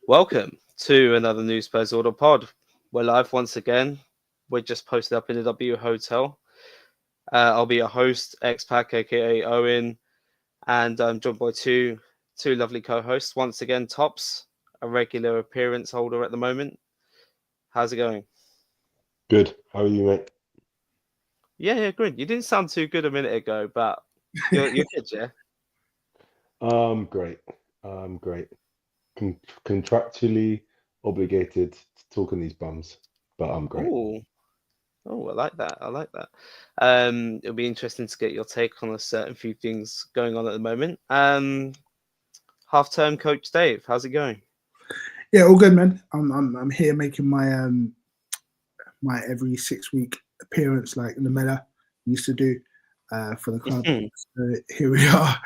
Welcome to another New Spurs Order pod. We're live once again. We're just posted up in the W Hotel. I'll be your host, X-Pac, aka Owen, and I'm joined by two lovely co-hosts. Once again, Tops, a regular appearance holder at the moment. How's it going? Good. How are you, mate? Yeah, good. You didn't sound too good a minute ago, but you're good, yeah. Great. Great. Contractually obligated to talk on these bums, but I'm great. Oh, oh, I like that. I like that. It'll be interesting to get your take on a certain few things going on at the moment. Half-term coach Dave, how's it going? Yeah, all good, man. I'm here making my every 6 week appearance like Lamella used to do for the club. So here we are.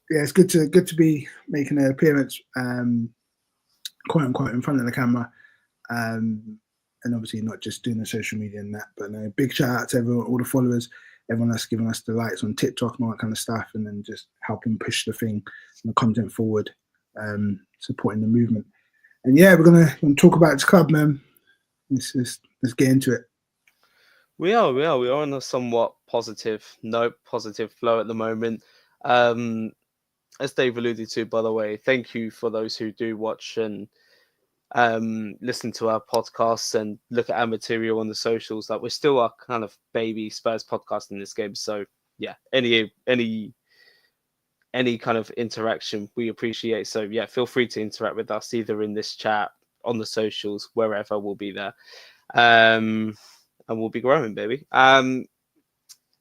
Yeah, it's good to be making an appearance, quote unquote, in front of the camera, and obviously not just doing the social media and that. But no, big shout out to everyone, all the followers, everyone that's giving us the likes on TikTok and all that kind of stuff, and then just helping push the thing and the content forward, supporting the movement. And yeah, we're gonna talk about this club, man. Let's get into it. We are on a somewhat positive note, positive flow at the moment. Um, as Dave alluded to, by the way, thank you for those who do watch and listen to our podcasts and look at our material on the socials. Like we're still a kind of baby Spurs podcast in this game, so yeah, any kind of interaction we appreciate. So yeah, feel free to interact with us either in this chat, on the socials, wherever. We'll be there. And we'll be growing, baby.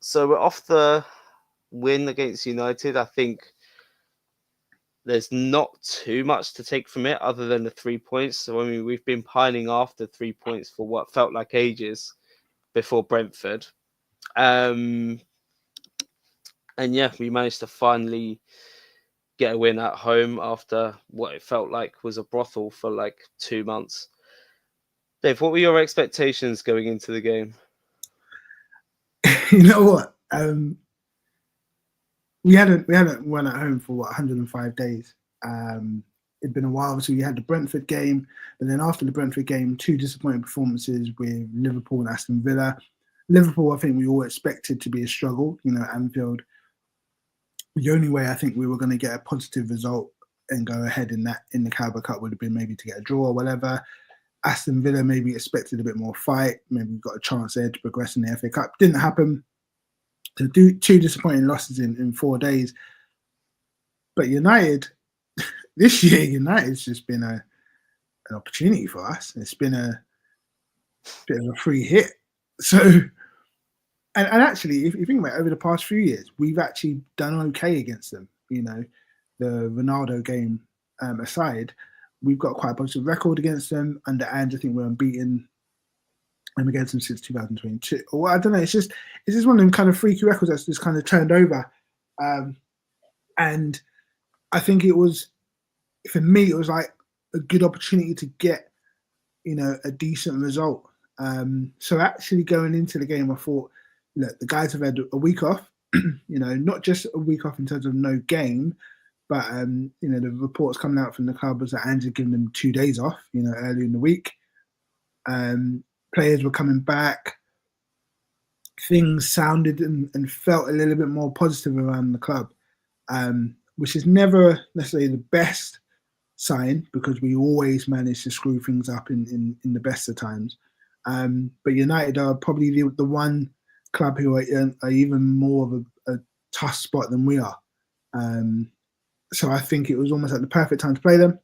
So we're off the win against United. I think there's not too much to take from it other than the 3 points. So I mean, we've been pining after 3 points for what felt like ages before Brentford. And yeah, we managed to finally get a win at home after what it felt like was a brothel for like 2 months. Dave, what were your expectations going into the game? You know what? We hadn't won at home for 105 days. It'd been a while. So we had the Brentford game, but then after the Brentford game, two disappointing performances with Liverpool and Aston Villa. Liverpool, I think we all expected to be a struggle. You know, Anfield. The only way I think we were going to get a positive result and go ahead in the Carabao Cup would have been maybe to get a draw or whatever. Aston Villa maybe expected a bit more fight. Maybe we got a chance there to progress in the FA Cup. Didn't happen. So two disappointing losses in 4 days. But United, this year, United's just been an opportunity for us. It's been a bit of a free hit. So, and actually, if you think about it, over the past few years, we've actually done okay against them. You know, the Ronaldo game aside, we've got quite a positive record against them. Under Ange, I think we're unbeaten against them since 2022. Well, I don't know. It's just one of them kind of freaky records that's just kind of turned over. And I think it was, for me, it was like a good opportunity to get, a decent result. So actually going into the game, I thought, look, the guys have had a week off, not just a week off in terms of no game, but, the reports coming out from the club was that Ange had given them 2 days off, early in the week. Players were coming back. Things sounded and felt a little bit more positive around the club, which is never necessarily the best sign because we always manage to screw things up in the best of times. But United are probably the one club who are even more of a tough spot than we are. So I think it was almost like the perfect time to play them.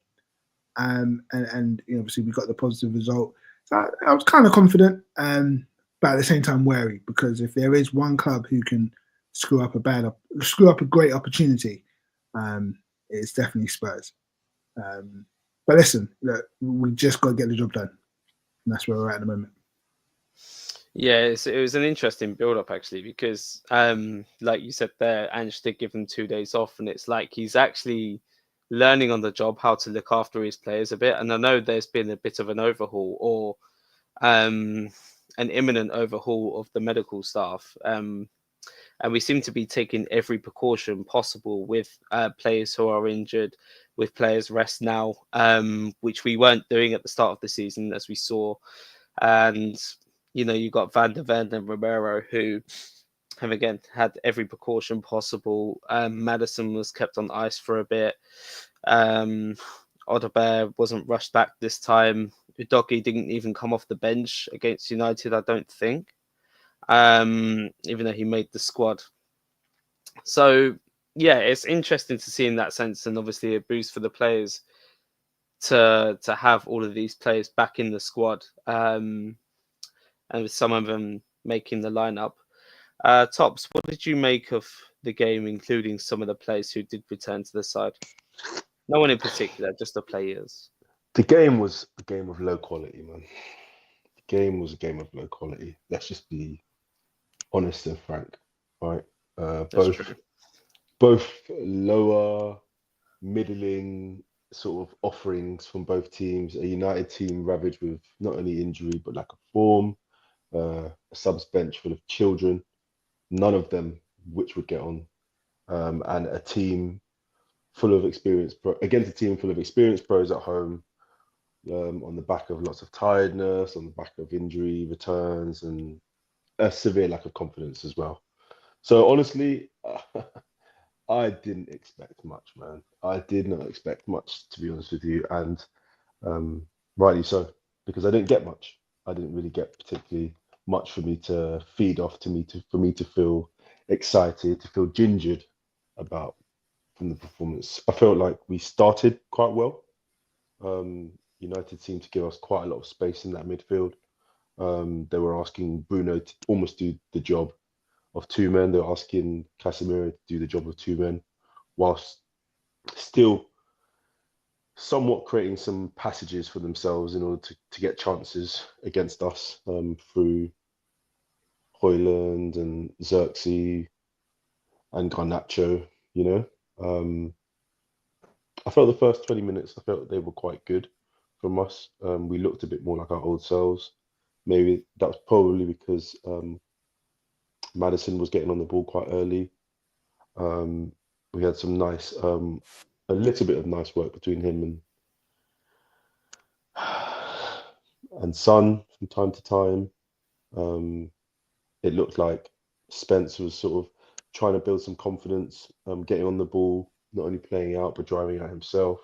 And obviously we got the positive result. So I was kind of confident, but at the same time wary, because if there is one club who can screw up a great opportunity, it's definitely Spurs. But listen, look, we just got to get the job done, and that's where we're at the moment. Yeah, it was an interesting build-up actually because, like you said there, Ange did give him 2 days off, and it's like he's actually learning on the job how to look after his players a bit. And I know there's been a bit of an overhaul or an imminent overhaul of the medical staff, and we seem to be taking every precaution possible with players who are injured, with players rest now, which we weren't doing at the start of the season, as we saw. And, you know, you got Van der Ven and Romero, who have, again, had every precaution possible. Maddison was kept on ice for a bit. Odebear wasn't rushed back this time. Udogi didn't even come off the bench against United, I don't think, even though he made the squad. So, yeah, it's interesting to see in that sense, and obviously a boost for the players to have all of these players back in the squad, and with some of them making the lineup. Tops, what did you make of the game, including some of the players who did return to the side? No one in particular, just the players. The game was a game of low quality, man. The game was a game of low quality. Let's just be honest and frank, right? Both lower, middling sort of offerings from both teams. A United team ravaged with not only injury but lack of form. A subs bench full of children, none of them which would get on, and a team full of experienced against a team full of experienced pros at home, on the back of lots of tiredness, on the back of injury returns, and a severe lack of confidence as well. So honestly, I didn't expect much, man. I did not expect much, to be honest with you, and rightly so, because I didn't get much. I didn't really get particularly much for me to feed off, for me to feel excited, to feel gingered about from the performance. I felt like we started quite well. United seemed to give us quite a lot of space in that midfield. They were asking Bruno to almost do the job of two men. They were asking Casemiro to do the job of two men, whilst still somewhat creating some passages for themselves in order to get chances against us, through Højlund and Xerxes and Garnacho, you know. I felt the first 20 minutes, I felt they were quite good from us. We looked a bit more like our old selves. Maybe that was probably because Maddison was getting on the ball quite early. We had some nice, a little bit of nice work between him and Son from time to time. It looked like Spence was sort of trying to build some confidence, getting on the ball, not only playing out but driving out himself.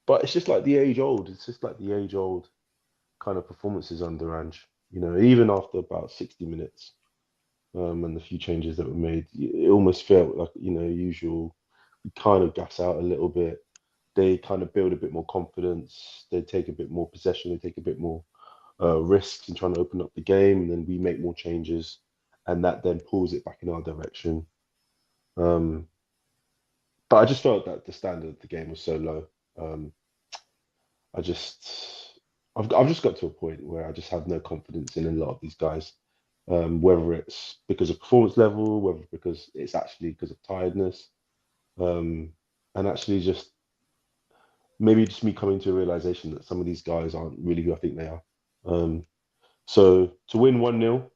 But it's just like the age old. It's just like the age old kind of performances under Ange. You know, even after about 60 minutes, and the few changes that were made, it almost felt like, you know, usual. We kind of gas out a little bit. They kind of build a bit more confidence. They take a bit more possession. They take a bit more risks in trying to open up the game, and then we make more changes, and that then pulls it back in our direction. But I just felt that the standard of the game was so low. I've just got to a point where I just have no confidence in a lot of these guys, whether it's because of performance level, whether because it's actually because of tiredness, and actually just maybe just me coming to a realization that some of these guys aren't really who I think they are. So to win 1-0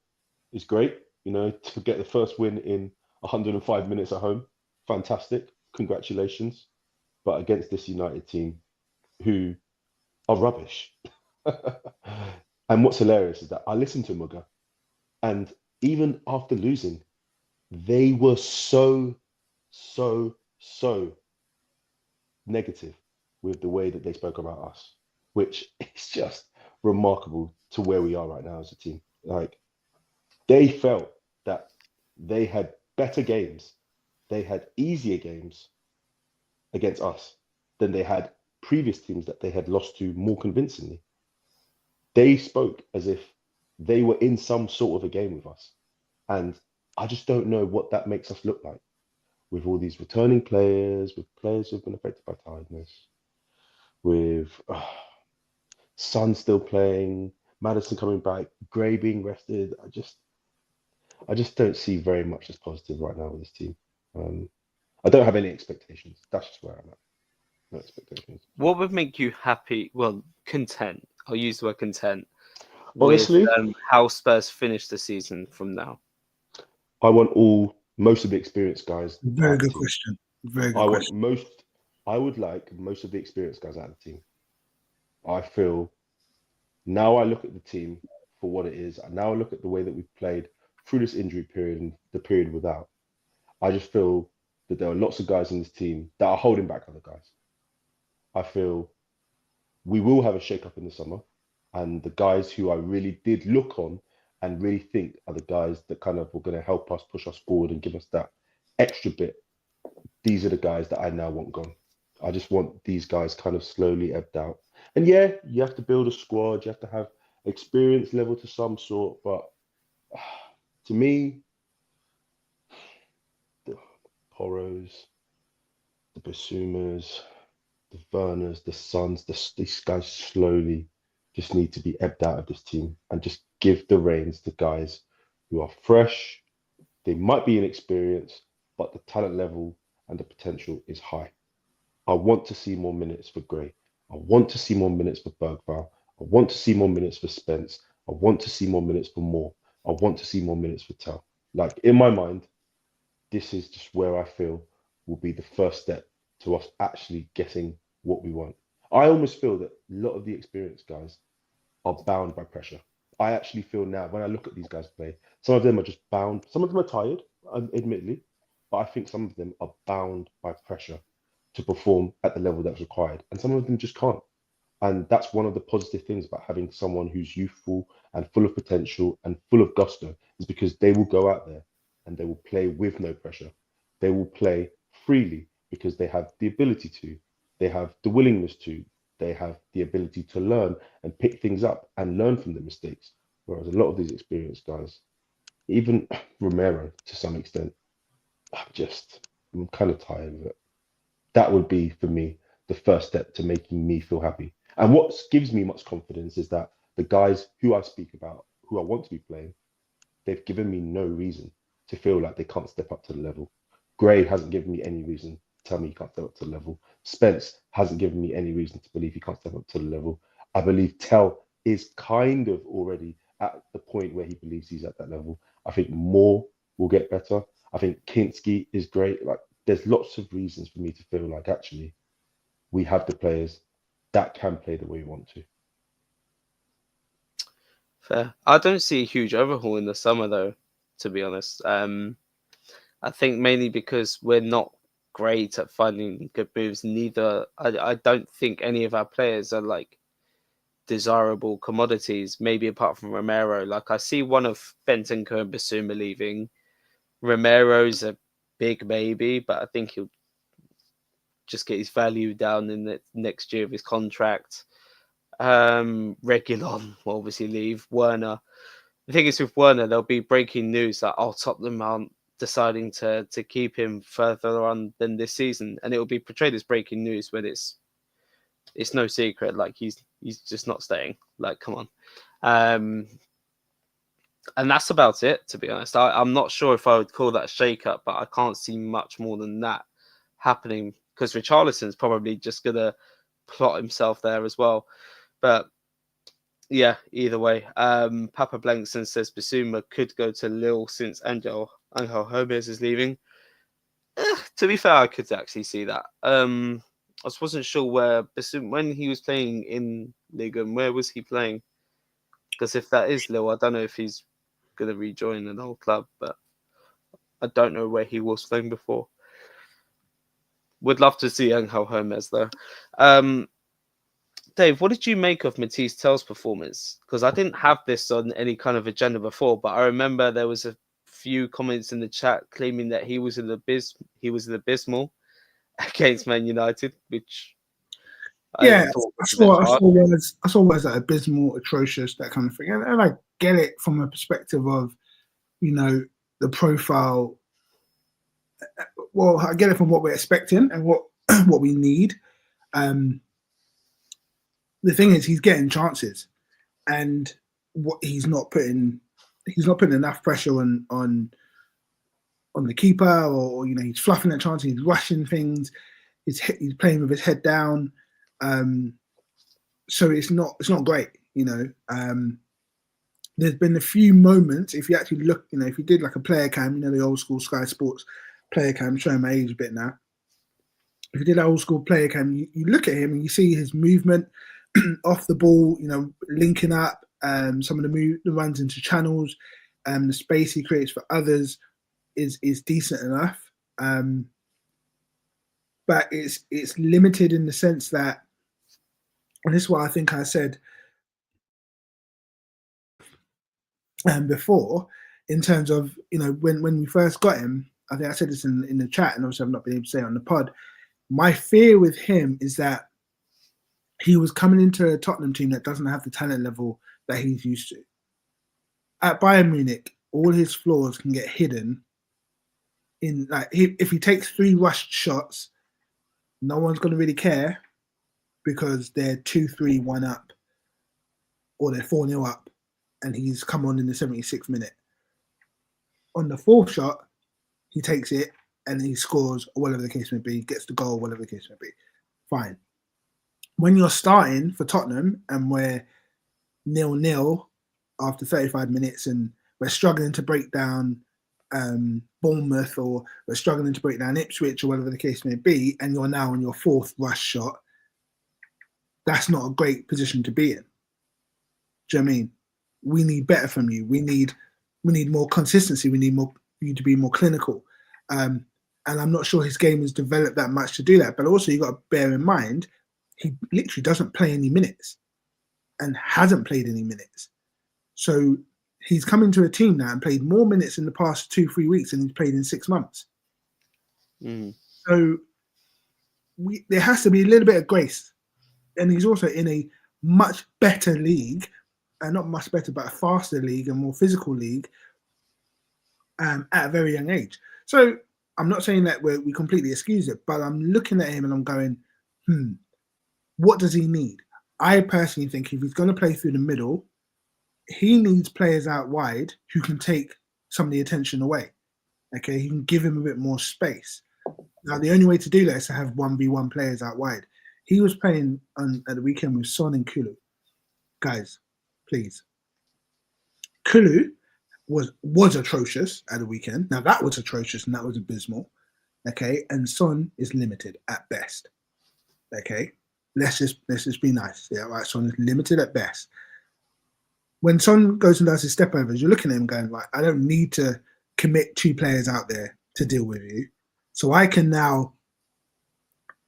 is great. You know, to get the first win in 105 minutes at home, fantastic. Congratulations. But against this United team, who are rubbish. And what's hilarious is that I listened to Mugger, and even after losing, they were so negative with the way that they spoke about us, which is just remarkable to where we are right now as a team. Like, they felt that they had better games, they had easier games against us than they had previous teams that they had lost to more convincingly. They spoke as if they were in some sort of a game with us. And I just don't know what that makes us look like with all these returning players, with players who've been affected by tiredness, with Son still playing, Maddison coming back, Gray being rested. I just don't see very much as positive right now with this team. I don't have any expectations. That's just where I'm at. No expectations. What would make you happy? Well, content. I'll use the word content. Honestly, with how Spurs finish the season from now. I want most of the experienced guys. Very good question. Very good question. I would like most of the experienced guys out of the team. I feel now I look at the team for what it is, and now I look at the way that we've played through this injury period and the period without. I just feel that there are lots of guys in this team that are holding back other guys. I feel we will have a shake-up in the summer, and the guys who I really did look on and really think are the guys that kind of were going to help us push us forward and give us that extra bit. These are the guys that I now want gone. I just want these guys kind of slowly ebbed out. And yeah, you have to build a squad, you have to have experience level to some sort, but to me, the Poros, the Basumas, the Werners, the Sons, these guys slowly just need to be ebbed out of this team and just give the reins to guys who are fresh. They might be inexperienced, but the talent level and the potential is high. I want to see more minutes for Gray. I want to see more minutes for Bergvall. I want to see more minutes for Spence. I want to see more minutes for Moore. I want to see more minutes for Tell. Like, in my mind, this is just where I feel will be the first step to us actually getting what we want. I almost feel that a lot of the experienced guys are bound by pressure. I actually feel now, when I look at these guys play, some of them are just bound. Some of them are tired, admittedly, but I think some of them are bound by pressure to perform at the level that's required. And some of them just can't. And that's one of the positive things about having someone who's youthful and full of potential and full of gusto, is because they will go out there and they will play with no pressure. They will play freely because they have the ability to, they have the willingness to, they have the ability to learn and pick things up and learn from the mistakes. Whereas a lot of these experienced guys, even Romero to some extent, I'm kind of tired of it. That would be for me the first step to making me feel happy. And what gives me much confidence is that the guys who I speak about, who I want to be playing, they've given me no reason to feel like they can't step up to the level. Gray hasn't given me any reason to tell me he can't step up to the level. Spence hasn't given me any reason to believe he can't step up to the level. I believe Tell is kind of already at the point where he believes he's at that level. I think Moore will get better. I think Kinski is great. Like, there's lots of reasons for me to feel like actually we have the players that can play the way we want to. Fair. I don't see a huge overhaul in the summer, though, to be honest. I think mainly because we're not great at finding good moves. I don't think any of our players are like desirable commodities, maybe apart from Romero. Like, I see one of Bentancur and Basuma leaving. Romero's a big maybe, but I think he'll just get his value down in the next year of his contract. Reguilon will obviously leave. Werner. The thing is with Werner, there'll be breaking news that Tottenham aren't deciding to keep him further on than this season, and it will be portrayed as breaking news when it's no secret. Like, he's just not staying. Like, come on. And that's about it, to be honest. I'm not sure if I would call that a shake-up, but I can't see much more than that happening, because Richarlison's probably just going to plot himself there as well. But yeah, either way. Papa Blankson says Basuma could go to Lille since Angel Gomez is leaving. To be fair, I could actually see that. I just wasn't sure where Basuma, when he was playing in Ligue 1, where was he playing? Because if that is Lille, I don't know if he's going to rejoin an old club, but I don't know where he was playing before. Would love to see Angel Gomez though. Dave, what did you make of Matisse Tell's performance? Because I didn't have this on any kind of agenda before, but I remember there was a few comments in the chat claiming that he was abysmal against Man United, which I saw words like abysmal, atrocious, that kind of thing, and I get it from a perspective of, the profile. Well, I get it from what we're expecting and what we need. The thing is, he's getting chances, and what he's not putting enough pressure on the keeper, or he's fluffing that chance, he's rushing things, he's playing with his head down. So it's not great, There's been a few moments, if you actually look, if you did like a player cam, the old school Sky Sports player cam, showing my age a bit now. if you did that old school player cam, you look at him and you see his movement off the ball, you know, linking up, some of the runs into channels, the space he creates for others is decent enough. But it's limited in the sense that, and this is what I think I said before, in terms of, you know, when we first got him, I think I said this in the chat, and obviously I've not been able to say it on the pod. My fear with him is that he was coming into a Tottenham team that doesn't have the talent level that he's used to. At Bayern Munich, all his flaws can get hidden in, like, if he takes 3 rushed shots, no one's going to really care because they're 2-3-1 up or they're 4-0 up and he's come on in the 76th minute. On the 4th shot, he takes it and he scores, or whatever the case may be, gets the goal, whatever the case may be. Fine. When you're starting for Tottenham and we're 0-0 after 35 minutes and we're struggling to break down Bournemouth, or we're struggling to break down Ipswich, or whatever the case may be, and you're now on your 4th rush shot, that's not a great position to be in. Do you know what I mean? We need better from you. We need more consistency. We need you to be more clinical. And I'm not sure his game has developed that much to do that. But also, you've got to bear in mind, he literally doesn't play any minutes and hasn't played any minutes. So he's come into a team now and played more minutes in the past 2-3 weeks than he's played in 6 months. So there has to be a little bit of grace. And he's also in a much better league, and not much better, but a faster league, a more physical league, at a very young age. So I'm not saying that we completely excuse it, but I'm looking at him and I'm going, what does he need? I personally think if he's going to play through the middle, he needs players out wide who can take some of the attention away. Okay, he can give him a bit more space. Now, the only way to do that is to have 1v1 players out wide. He was playing at the weekend with Son and Kulu. Guys, please. Kulu was atrocious at the weekend. Now, that was atrocious and that was abysmal. Okay, and Son is limited at best. Okay, let's just be nice. Yeah, right. Son is limited at best. When Son goes and does his step overs, you're looking at him going, like, I don't need to commit 2 players out there to deal with you. So I can now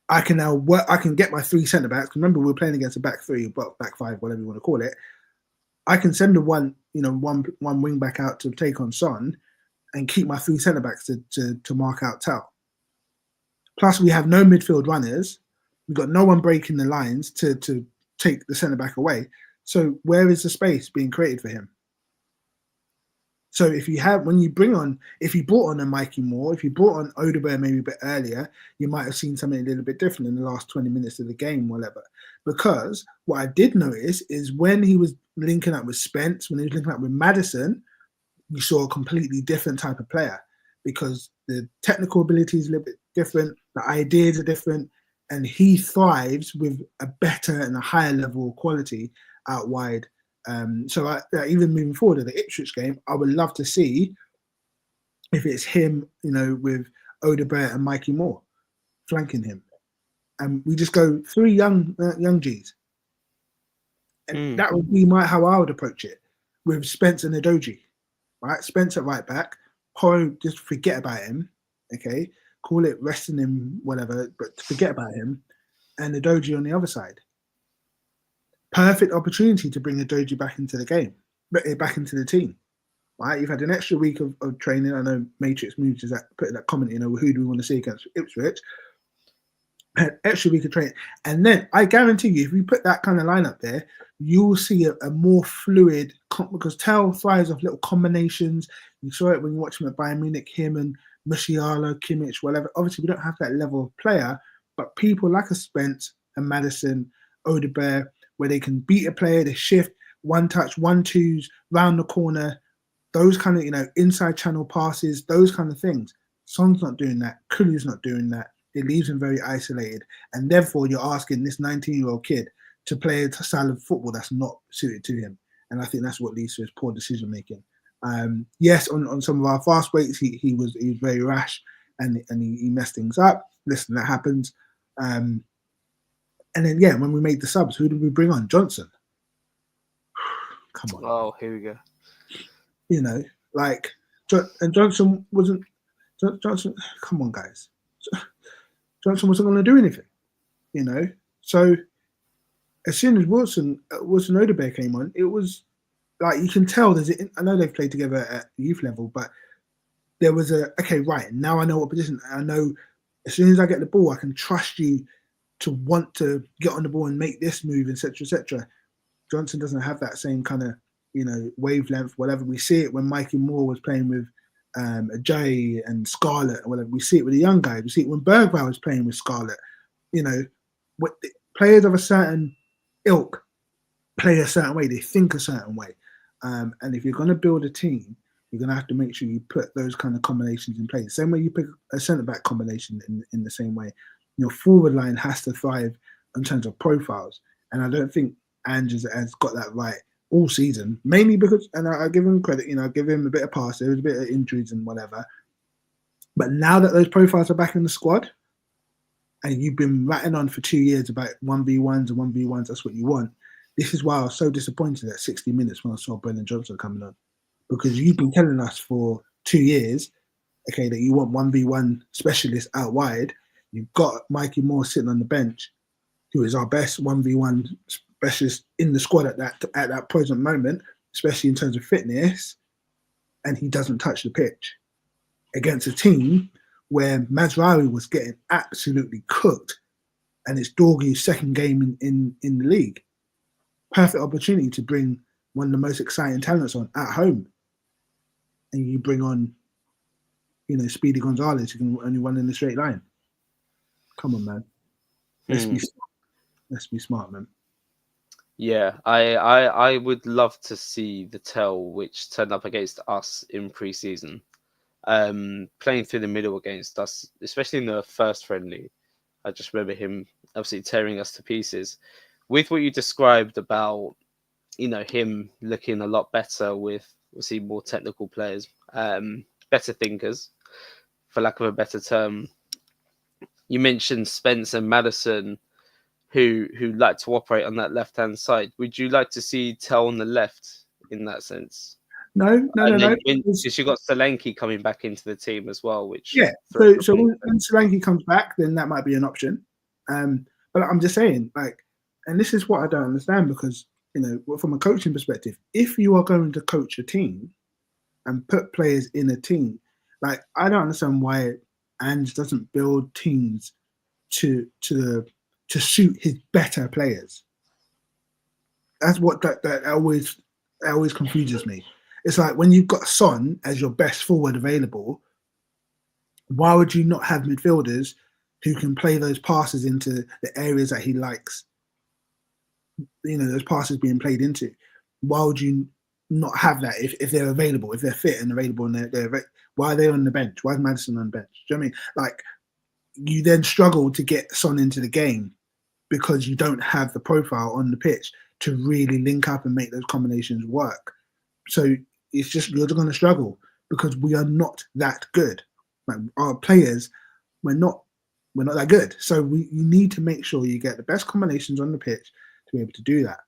work. I can get my 3 centre backs. Remember, we were playing against a back 3, back 5, whatever you want to call it. I can send one wing back out to take on Son, and keep my 3 centre backs to mark out Tal. Plus, we have no midfield runners. We've got no one breaking the lines to take the centre back away. So where is the space being created for him? So if you brought on a Mikey Moore, if you brought on Odegaard maybe a bit earlier, you might have seen something a little bit different in the last 20 minutes of the game, whatever. Because what I did notice is when he was linking up with Spence, when he was linking up with Maddison, you saw a completely different type of player, because the technical ability is a little bit different, the ideas are different, and he thrives with a better and a higher level of quality out wide. So even moving forward to the Ipswich game, I would love to see if it's him, with Odegaard and Mikey Moore flanking him, and we just go 3 young G's, and that would be how I would approach it, with Spence and Udogie, right? Spence at right back, Porro, just forget about him, okay? Call it resting him, whatever, but forget about him, and Udogie on the other side. Perfect opportunity to bring Udogie back into the game, back into the team, right? You've had an extra week of training. I know Matrix Moves is putting that comment, who do we want to see against Ipswich? An extra week of training. And then I guarantee you, if we put that kind of lineup there, you will see a more fluid, because Tel thrives off little combinations. You saw it when you watch him at Bayern Munich, him and Musiala, Kimmich, whatever. Obviously, we don't have that level of player, but people like a Spence and Maddison, Odegaard, where they can beat a player, they shift, 1-touch, 1-2s, round the corner, those kind of, inside channel passes, those kind of things. Son's not doing that. Kulu's not doing that. It leaves him very isolated. And therefore, you're asking this 19-year-old kid to play a style of football that's not suited to him. And I think that's what leads to his poor decision-making. Yes, on some of our fast breaks, he was very rash and he messed things up. Listen, that happens. And then yeah, when we made the subs, who did we bring on? Johnson. Come on. Oh, here we go. You know, like, and Johnson wasn't. Johnson, come on, guys. Johnson wasn't going to do anything. You know, so as soon as Wilson Odebear came on, it was like you can tell I know they've played together at youth level, but there was okay, right, now I know what position. I know as soon as I get the ball, I can trust you to want to get on the ball and make this move, etc., etc. Johnson doesn't have that same kind of, you know, wavelength, whatever. We see it when Mikey Moore was playing with Jay and Scarlett, or whatever. We see it with the young guys. We see it when Bergwijn was playing with Scarlett. You know, players of a certain ilk play a certain way. They think a certain way. And if you're going to build a team, you're going to have to make sure you put those kind of combinations in place. Same way you pick a centre-back combination in the same way. Your forward line has to thrive in terms of profiles. And I don't think Ange has got that right all season, mainly because, and I give him credit, you know, I give him a bit of pass. There was a bit of injuries and whatever. But now that those profiles are back in the squad, and you've been ratting on for 2 years about 1v1s and 1v1s, that's what you want. This is why I was so disappointed at 60 minutes when I saw Brendan Johnson coming on. Because you've been telling us for 2 years, okay, that you want 1v1 specialists out wide. You've got Mikey Moore sitting on the bench, who is our best 1v1 specialist in the squad at that present moment, especially in terms of fitness, and he doesn't touch the pitch against a team where Mazraoui was getting absolutely cooked, and it's Dorguy's second game in the league. Perfect opportunity to bring one of the most exciting talents on at home, and you bring on, you know, Speedy Gonzalez, who can only run in a straight line. Come on, man. Let's be smart, man. Yeah, I would love to see the Tell which turned up against us in pre-season. Playing through the middle against us, especially in the first friendly. I just remember him absolutely tearing us to pieces. With what you described about, you know, him looking a lot better with, we'll see, more technical players, better thinkers, for lack of a better term. You mentioned Spence and Maddison, who like to operate on that left-hand side. Would you like to see Tell on the left in that sense? No. Because you got Solanke coming back into the team as well, which So when Solanke comes back, then that might be an option. But I'm just saying, like, and this is what I don't understand, because, you know, from a coaching perspective, if you are going to coach a team and put players in a team, like, I don't understand why Ange doesn't build teams to suit his better players. That's what that always confuses me. It's like when you've got Son as your best forward available, why would you not have midfielders who can play those passes into the areas that he likes? You know, those passes being played into. Why would you not have that if they're available, if they're fit and available, and they're why are they on the bench? Why is Maddison on the bench? Do you know what I mean? Like, you then struggle to get Son into the game because you don't have the profile on the pitch to really link up and make those combinations work. So it's just, you're going to struggle because we are not that good. Like, our players, we're not that good. So you need to make sure you get the best combinations on the pitch to be able to do that.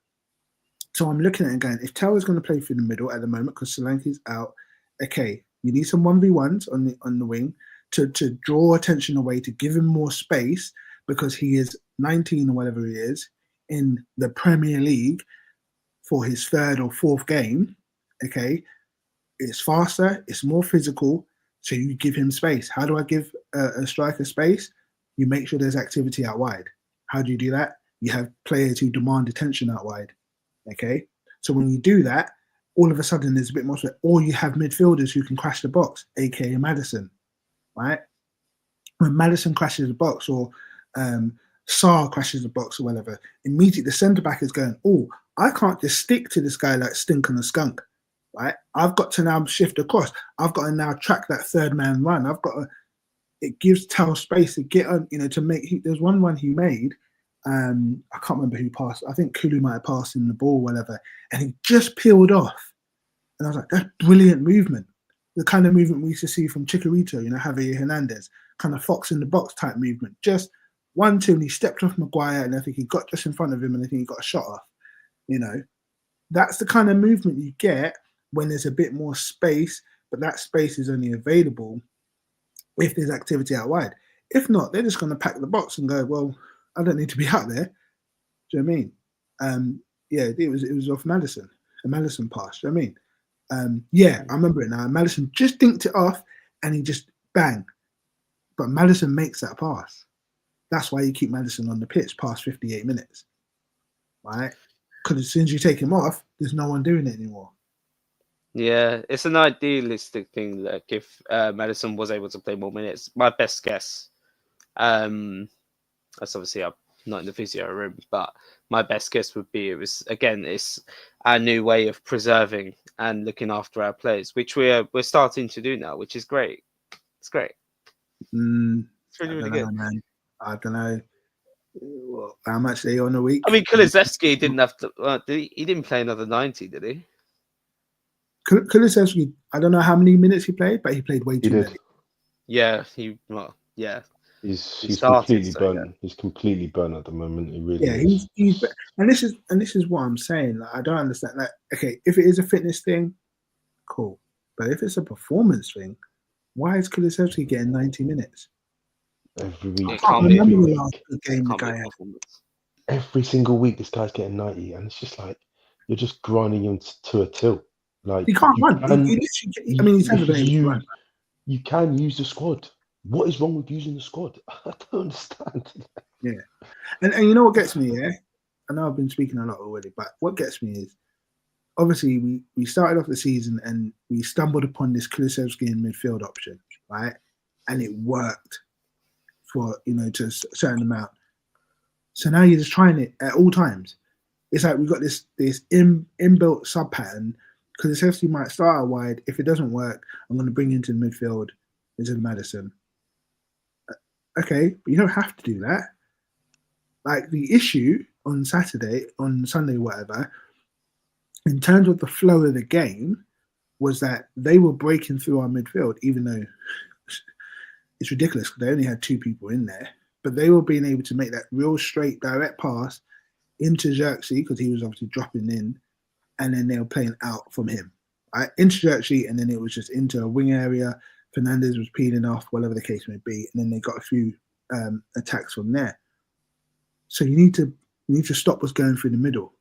So I'm looking at it going, if Tao is going to play through the middle at the moment because Solanke's out, okay, you need some 1v1s on the wing to draw attention away, to give him more space, because he is 19 or whatever he is in the Premier League for his third or fourth game. Okay, it's faster, it's more physical, so you give him space. How do I give a striker space? You make sure there's activity out wide. How do you do that? You have players who demand attention out wide. Okay, so when you do that, all of a sudden there's a bit more space. Or you have midfielders who can crash the box, aka Maddison, right? When Maddison crashes the box, or Sarr crashes the box or whatever, immediately the centre back is going, oh, I can't just stick to this guy like Stink on a skunk, right? I've got to now shift across. I've got to now track that third man run. It gives Tao space to get on, you know, to make. There's one run he made. I can't remember who passed. I think Kulu might have passed him the ball, whatever, and he just peeled off. And I was like, that's brilliant movement. The kind of movement we used to see from Chicharito, you know, Javier Hernandez, kind of fox in the box type movement. Just 1-2, and he stepped off Maguire, and I think he got just in front of him, and I think he got a shot off. You know, that's the kind of movement you get when there's a bit more space, but that space is only available if there's activity out wide. If not, they're just going to pack the box and go, well, I don't need to be out there. Do you know what I mean? Yeah, it was off Maddison, a Maddison pass. Do you know what I mean? Yeah, I remember it now. Maddison just dinked it off, and he just bang. But Maddison makes that pass. That's why you keep Maddison on the pitch past 58 minutes, right? Because as soon as you take him off, there's no one doing it anymore. Yeah, it's an idealistic thing. Like if Madison was able to play more minutes, my best guess, that's obviously I'm not in the physio room, but my best guess would be it's our new way of preserving and looking after our players, which we're starting to do now, which is great. It's great. It's really good. Man. I don't know. Well, how much they on a week? I mean, Kulusevski didn't have to. He didn't play another 90, did he? Kulusevski, I don't know how many minutes he played, but he played way too many. Yeah, yeah. He's completely burnt. Yeah. He's completely burnt at the moment. He really is. And this is what I'm saying. Like, I don't understand. Like, okay, if it is a fitness thing, cool. But if it's a performance thing, why is Kulusevski getting 90 minutes? Every week. Every single week, this guy's getting 90, and it's just like you're just grinding him to a till. Like he can't run. You can use the squad. What is wrong with using the squad? I don't understand. Yeah, and you know what gets me? Yeah, I know I've been speaking a lot already, but what gets me is obviously we started off the season and we stumbled upon this Kulusevski in midfield option, right? And it worked for to a certain amount. So now you're just trying it at all times. It's like we've got this inbuilt sub pattern. Kulusevski might start out wide. If it doesn't work, I'm going to bring into the midfield into Maddison. Okay, but you don't have to do that. Like the issue on Sunday, whatever, in terms of the flow of the game, was that they were breaking through our midfield, even though it's ridiculous because they only had 2 people in there. But they were being able to make that real straight, direct pass into Xerxes because he was obviously dropping in, and then they were playing out from him. Right? Into Xerxes, and then it was just into a wing area. Fernandez was peeling off, whatever the case may be, and then they got a few attacks from there. So you need to stop what's going through the middle.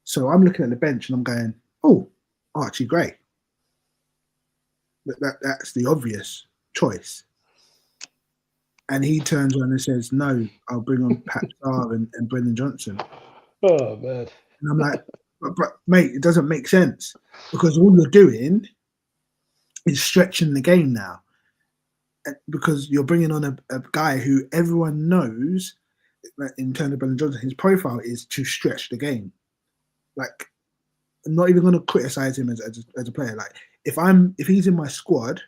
So I'm looking at the bench and I'm going, oh, Archie Gray. That's the obvious choice. And he turns around and says, no, I'll bring on Pat Starr and Brendan Johnson. Oh, man. And I'm like, but mate, it doesn't make sense because all you're doing is stretching the game now. Because you're bringing on a guy who everyone knows, in terms of Brendan Johnson, his profile is to stretch the game. Like, I'm not even going to criticize him as a player. Like, if he's in my squad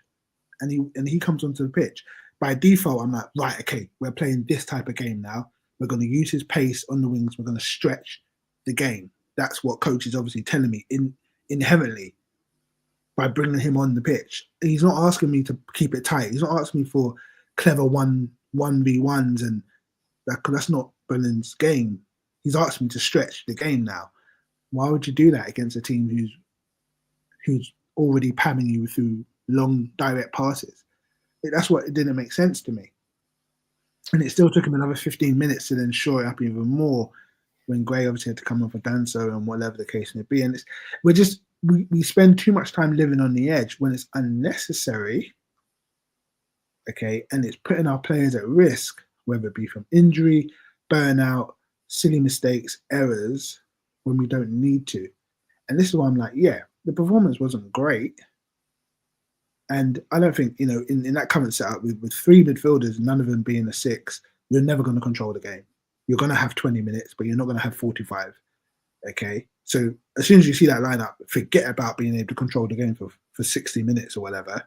and he comes onto the pitch, by default, I'm like, right, okay, we're playing this type of game now. We're going to use his pace on the wings. We're going to stretch the game. That's what coach is obviously telling me inherently by bringing him on the pitch. And he's not asking me to keep it tight. He's not asking me for clever 1v1s and that's not Brendan's game. He's asking me to stretch the game now. Why would you do that against a team who's already pamming you through long direct passes? That's what it didn't make sense to me. And it still took him another 15 minutes to then shore it up even more when Gray obviously had to come off a Danso and whatever the case may be. And we spend too much time living on the edge when it's unnecessary, okay, and it's putting our players at risk, whether it be from injury, burnout, silly mistakes, errors, when we don't need to. And this is why I'm like, yeah, the performance wasn't great. And I don't think, in that current setup with 3 midfielders, none of them being a 6, you're never going to control the game. You're going to have 20 minutes, but you're not going to have 45. Okay? So as soon as you see that lineup, forget about being able to control the game for 60 minutes or whatever.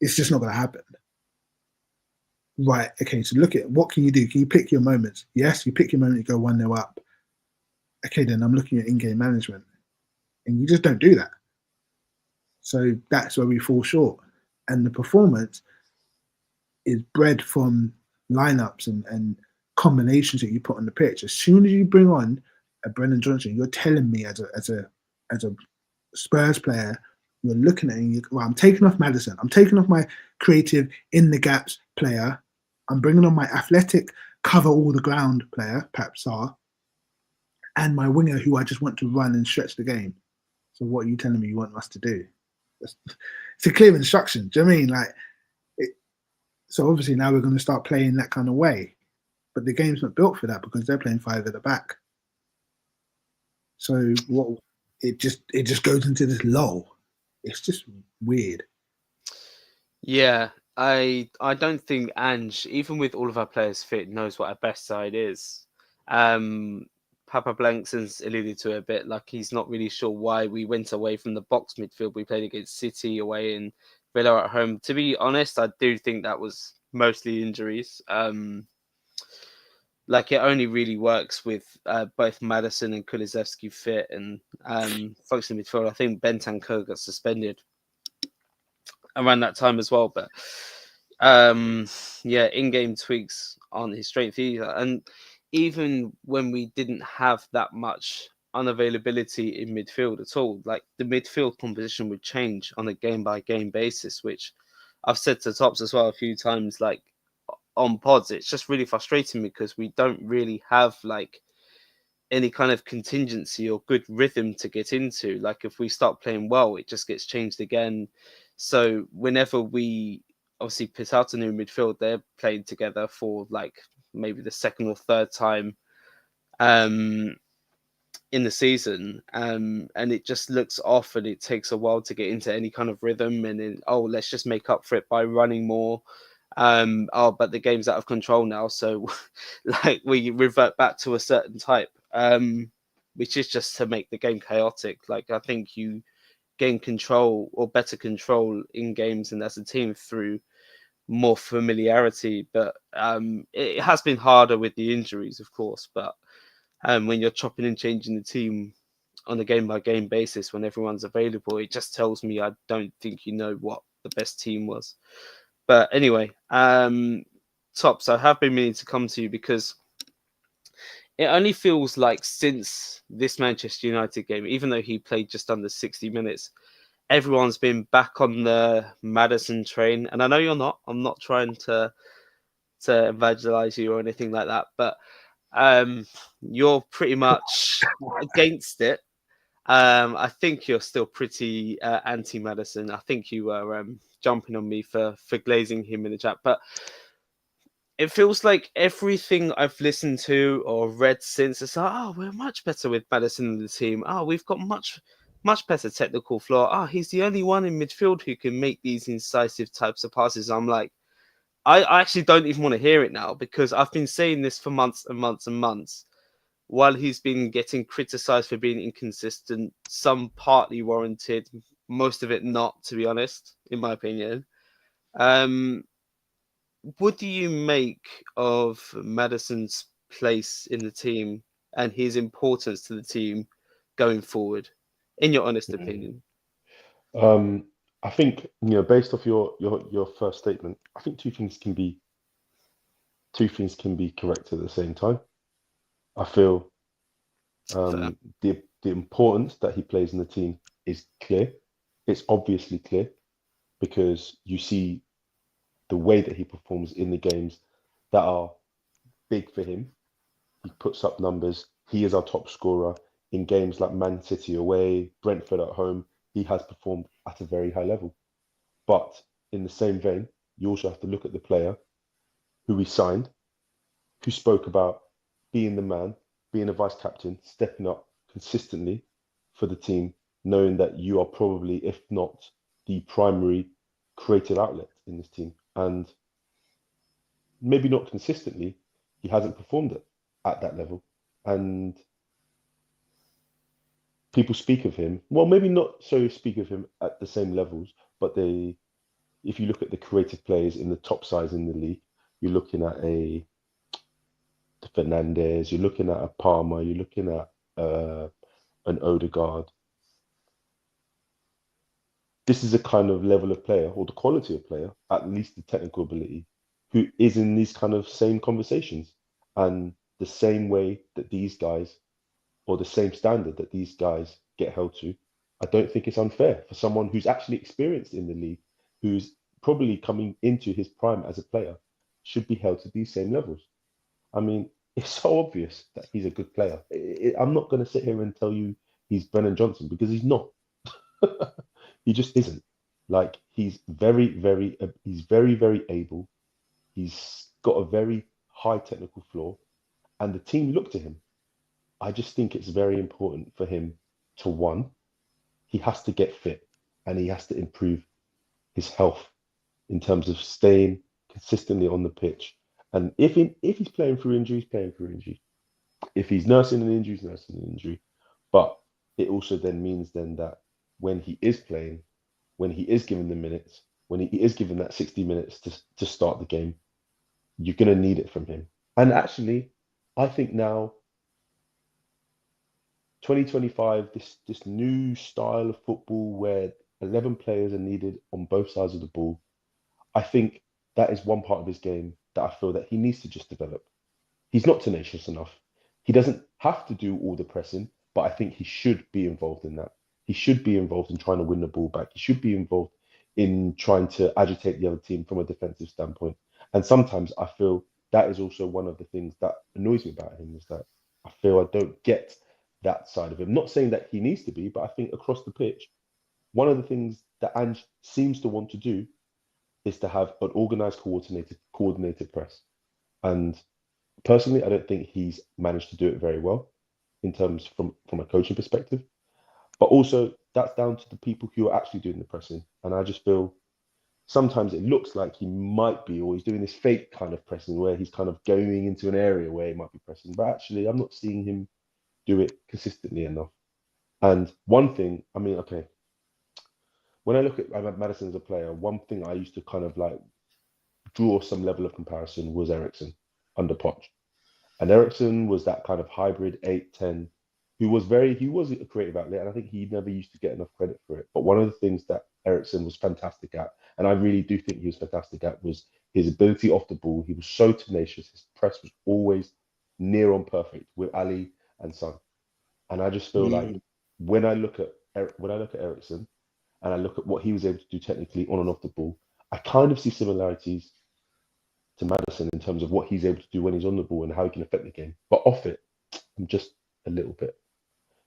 It's just not going to happen. Right, okay, so look at what can you do? Can you pick your moments? Yes, you pick your moment, you go 1-0 up. Okay, then I'm looking at in-game management. And you just don't do that. So that's where we fall short. And the performance is bred from lineups and combinations that you put on the pitch. As soon as you bring on a Brennan Johnson, you're telling me as a Spurs player, you're looking at it and well, I'm taking off Maddison. I'm taking off my creative in the gaps player. I'm bringing on my athletic cover all the ground player, Pap Sarr, and my winger who I just want to run and stretch the game. So what are you telling me you want us to do? It's a clear instruction. Do you know what I mean? Like, so obviously now we're going to start playing that kind of way, but the game's not built for that because they're playing 5 at the back. So what? It just goes into this lull. It's just weird. Yeah, I don't think Ange, even with all of our players fit, knows what our best side is. Papa Blankson's alluded to it a bit, like he's not really sure why we went away from the box midfield we played against City away and Villa at home. To be honest, I do think that was mostly injuries. Like it only really works with both Maddison and Kulusevski fit and functioning midfield. I think Bentancur got suspended around that time as well, but yeah, in-game tweaks aren't his strength either. And even when we didn't have that much unavailability in midfield at all, like the midfield composition would change on a game-by-game basis, which I've said to Tops as well a few times, like on pods. It's just really frustrating because we don't really have like any kind of contingency or good rhythm to get into. Like if we start playing well, it just gets changed again. So whenever we obviously put out a new midfield, they're playing together for like maybe the second or third time in the season, and it just looks off and it takes a while to get into any kind of rhythm, and then let's just make up for it by running more. But the game's out of control now, so like we revert back to a certain type, which is just to make the game chaotic. Like I think you gain control or better control in games and as a team through more familiarity, but it has been harder with the injuries, of course. But when you're chopping and changing the team on a game by game basis when everyone's available, it just tells me I don't think you know what the best team was. But anyway, Tops, I have been meaning to come to you because it only feels like since this Manchester United game, even though he played just under 60 minutes, everyone's been back on the Maddison train. And I know you're not. I'm not trying to evangelize you or anything like that, but you're pretty much against it. I think you're still pretty anti-Maddison. I think you were jumping on me for glazing him in the chat, but it feels like everything I've listened to or read since is like, we're much better with Maddison in the team. We've got much better technical floor. He's the only one in midfield who can make these incisive types of passes. I'm like, I actually don't even want to hear it now because I've been saying this for months and months and months. While he's been getting criticized for being inconsistent, some partly warranted, most of it not, to be honest, in my opinion. What do you make of Maddison's place in the team and his importance to the team going forward, in your honest opinion? I think, based off your first statement, I think two things can be correct at the same time. I feel the importance that he plays in the team is clear. It's obviously clear because you see the way that he performs in the games that are big for him. He puts up numbers. He is our top scorer in games like Man City away, Brentford at home. He has performed at a very high level. But in the same vein, you also have to look at the player who we signed, who spoke about being the man, being a vice captain, stepping up consistently for the team, knowing that you are probably, if not the primary creative outlet in this team. And maybe not consistently, he hasn't performed it at that level. And people speak of him, well, maybe not so speak of him at the same levels, but if you look at the creative players in the top sides in the league, you're looking at a Fernandes, you're looking at a Palmer, you're looking at an Odegaard. This is a kind of level of player, or the quality of player, at least the technical ability, who is in these kind of same conversations, and the same way that these guys, or the same standard that these guys get held to. I don't think it's unfair for someone who's actually experienced in the league, who's probably coming into his prime as a player, should be held to these same levels. I mean, it's so obvious that he's a good player. I'm not going to sit here and tell you he's Brennan Johnson, because he's not. He just isn't. Like, he's very, very able. He's got a very high technical floor, and the team look to him. I just think it's very important for him to, one, he has to get fit, and he has to improve his health in terms of staying consistently on the pitch. And if he's playing through injury, he's playing through injury. If he's nursing an injury, he's nursing an injury. But it also then means then that when he is playing, when he is given the minutes, when he is given that 60 minutes to start the game, you're going to need it from him. And actually, I think now, 2025, this new style of football where 11 players are needed on both sides of the ball, I think that is one part of his game that I feel that he needs to just develop. He's not tenacious enough. He doesn't have to do all the pressing, but I think he should be involved in that. He should be involved in trying to win the ball back. He should be involved in trying to agitate the other team from a defensive standpoint. And sometimes I feel that is also one of the things that annoys me about him, is that I feel I don't get that side of him. Not saying that he needs to be, but I think across the pitch, one of the things that Ange seems to want to do is to have an organized, coordinated press. And personally, I don't think he's managed to do it very well in terms from a coaching perspective. But also, that's down to the people who are actually doing the pressing. And I just feel sometimes it looks like he might be, or he's doing this fake kind of pressing where he's kind of going into an area where he might be pressing. But actually, I'm not seeing him do it consistently enough. And one thing, I mean, okay, when I look at Maddison as a player, one thing I used to kind of like draw some level of comparison was Eriksen under Poch. And Eriksen was that kind of hybrid 8-10 who was a creative outlet, and I think he never used to get enough credit for it. But one of the things that Eriksen was fantastic at, and I really do think he was fantastic at, was his ability off the ball. He was so tenacious. His press was always near on perfect with Ali and Son. And I just feel like when I look at Eriksen and I look at what he was able to do technically on and off the ball, I kind of see similarities to Maddison in terms of what he's able to do when he's on the ball and how he can affect the game. But off it, I'm just a little bit.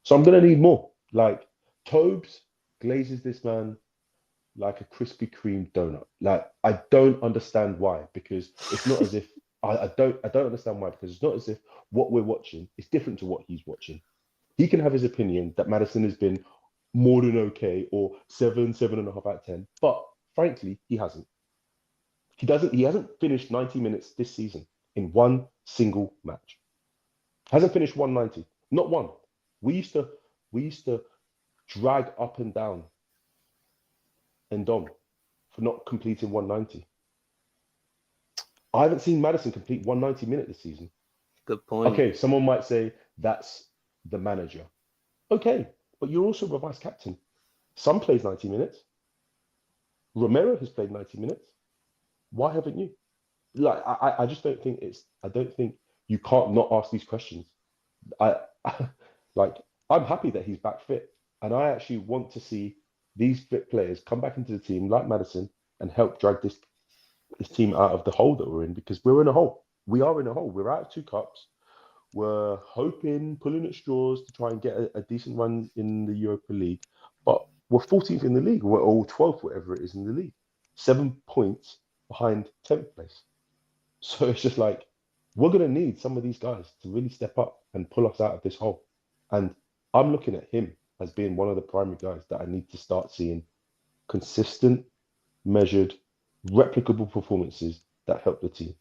So I'm going to need more. Like, Tobes glazes this man like a Krispy Kreme donut. Like, I don't understand why, because it's not as if I don't understand why, because it's not as if what we're watching is different to what he's watching. He can have his opinion that Maddison has been more than okay, or 7.5 out of 10. But frankly, he hasn't. He hasn't finished 90 minutes this season in one single match. Hasn't finished 190. Not one. We used to drag up and down Endom for not completing 190. I haven't seen Maddison complete 190 minutes this season. Good point. Okay, someone might say that's the manager. Okay, but you're also a vice captain. Son plays 90 minutes. Romero has played 90 minutes. Why haven't you? Like, I just don't think I don't think you can't not ask these questions. I'm happy that he's back fit, and I actually want to see these fit players come back into the team like Maddison and help drag this team out of the hole that we're in, because we're in a hole. We are in a hole. We're out of 2 cups. We're hoping, pulling at straws to try and get a decent run in the Europa League, but we're 14th in the league, or 12th, whatever it is in the league, 7 points behind 10th place. So it's just like, we're going to need some of these guys to really step up and pull us out of this hole. And I'm looking at him as being one of the primary guys that I need to start seeing consistent, measured, replicable performances that help the team.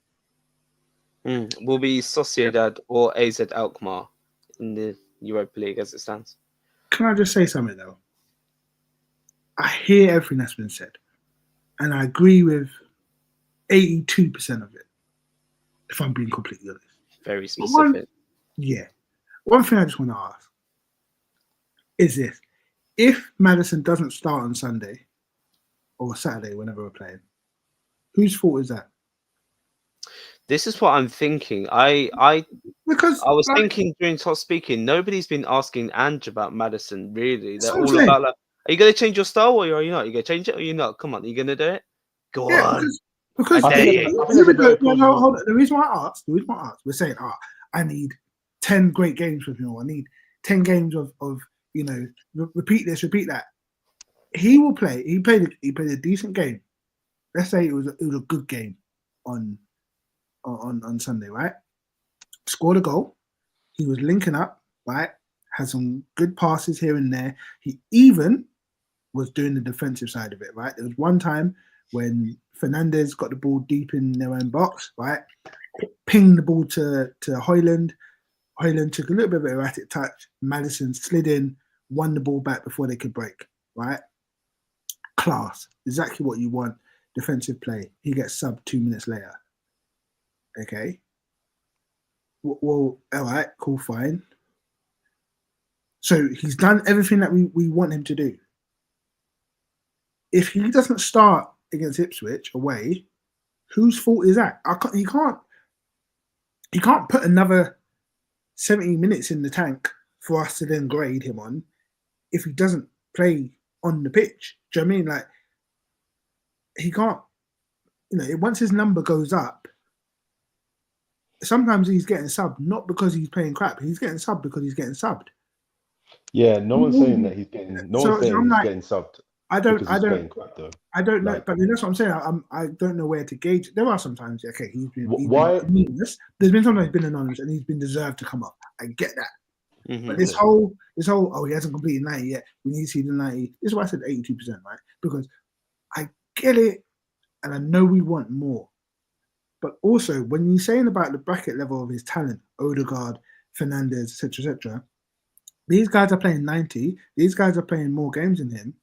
Will be Sociedad or AZ Alkmaar in the Europa League as it stands. Can I just say something though? I hear everything that's been said, and I agree with 82% of it, if I'm being completely honest. Very specific. One thing I just want to ask is this. If Maddison doesn't start on Sunday or Saturday, whenever we're playing, whose fault is that? This is what I'm thinking. I Because was like, thinking during top speaking, nobody's been asking Ange about Madison, really. that's They're what I'm all saying. about like, are you gonna change your style or are you not? Are you gonna change it or you not? Come on, are you gonna do it? Go Yeah, on. because I I dare think you. there's a even bit of though, no, plausible. hold on. The reason why I asked, we're saying, I need 10 great games with him, or I need 10 games of repeat this, repeat that. He will play. He played a decent game. Let's say it was a good game on Sunday, right? Scored a goal. He was linking up, right? Had some good passes here and there. He even was doing the defensive side of it, right? There was one time when Fernandez got the ball deep in their own box, right? Pinged the ball to Hoyland. Hoyland took a little bit of an erratic touch. Madison slid in, won the ball back before they could break, right? Class. Exactly what you want. Defensive play. He gets subbed 2 minutes later. Okay. Well, all right, cool, fine. So he's done everything that we want him to do. If he doesn't start against Ipswich away, whose fault is that? He can't put another 70 minutes in the tank for us to then grade him on if he doesn't play on the pitch. Do you know what I mean? Like, he can't, once his number goes up, sometimes he's getting subbed, not because he's playing crap. He's getting subbed because he's getting subbed. Yeah, no one's saying that he's getting. No one's saying I'm he's like, getting subbed I don't because he's playing crap though. I don't know, Like, but that's what I'm saying. I don't know where to gauge. There are sometimes, okay, he's been why? anonymous. There's been sometimes he's been anonymous and he's been deserved to come up. I get that. Mhm. But this whole, he hasn't completed 90 yet. We need to see the 90. This is why I said 82%, right? Because I get it, and I know we want more. But also, when you're saying about the bracket level of his talent, Odegaard, Fernandez, etc., these guys are playing 90. These guys are playing more games than him,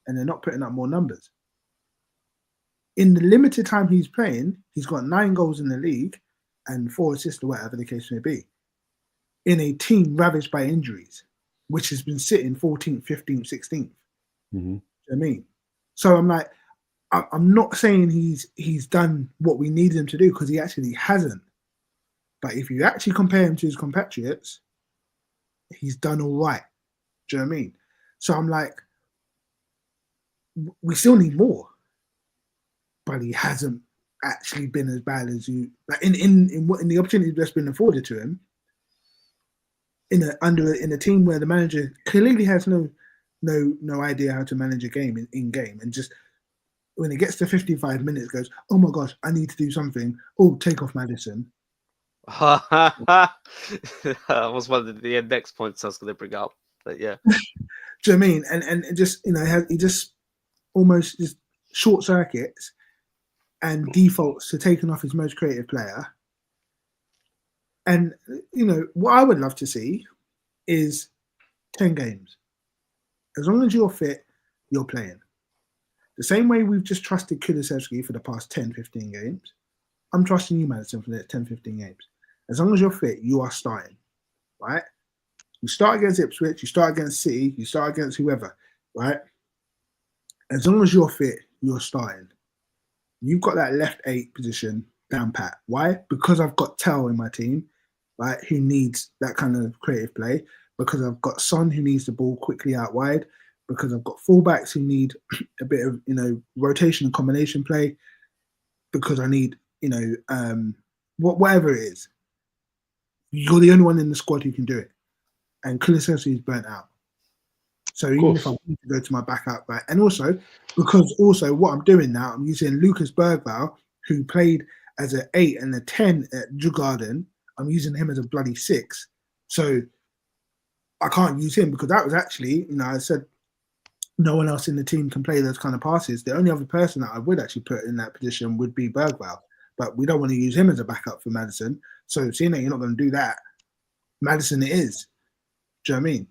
and they're not putting up more numbers. In the limited time he's playing, he's got 9 goals in the league and 4 assists or whatever the case may be, in a team ravaged by injuries, which has been sitting 14th, 15th, 16th. Mm-hmm. You know what I mean? So I'm like, I'm not saying he's done what we needed him to do, because he actually hasn't. But if you actually compare him to his compatriots, he's done all right. Do you know what I mean? So I'm like, we still need more, but he hasn't actually been as bad as you. Like in the opportunity that's been afforded to him, in a team where the manager clearly has no idea how to manage a game in game, and just when it gets to 55 minutes goes, oh my gosh, I need to do something. Oh, take off Madison. That was one of the next points I was going to bring up. But yeah. Do you know what I mean? And just, he just almost just short circuits and defaults to taking off his most creative player. And, what I would love to see is 10 games. As long as you're fit, you're playing. The same way we've just trusted Kulusevski for the past 10, 15 games, I'm trusting you, Madison, for the 10, 15 games. As long as you're fit, you are starting, right? You start against Ipswich, you start against City, you start against whoever, right? As long as you're fit, you're starting. You've got that left 8 position down pat. Why? Because I've got Tell in my team, right, who needs that kind of creative play. Because I've got Son who needs the ball quickly out wide. Because I've got fullbacks who need a bit of, rotation and combination play. Because I need, whatever it is. You're the only one in the squad who can do it. And Kulusevski is burnt out. So even if I want to go to my backup, right, and also because what I'm doing now, I'm using Lucas Bergvall, who played as an 8 and a 10 at Djurgården. I'm using him as a bloody 6. So I can't use him because that was actually, I said no one else in the team can play those kind of passes. The only other person that I would actually put in that position would be Bergvall. But we don't want to use him as a backup for Madison. So seeing that you're not going to do that, Madison it is. Do you know what I mean?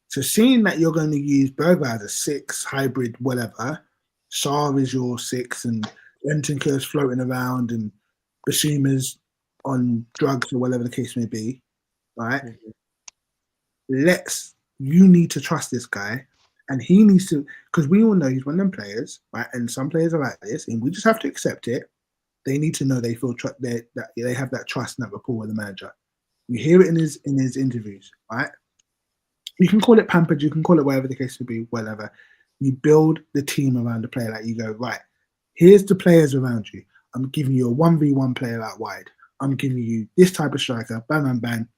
So seeing that you're going to use Bergvall as a 6, hybrid, whatever, Sarr is your 6, and Bentancur's floating around, and Basuma's on drugs or whatever the case may be, right? You need to trust this guy, and he needs to, because we all know he's one of them players, right? And some players are like this, and we just have to accept it, they need to know they feel that they have that trust and that rapport with the manager. You hear it in his interviews, right? You can call it pampered, you can call it whatever the case may be, whatever. You build the team around the player. Like you go, right, here's the players around you. I'm giving you a 1v1 player out wide. I'm giving you this type of striker, bang, bang, bang.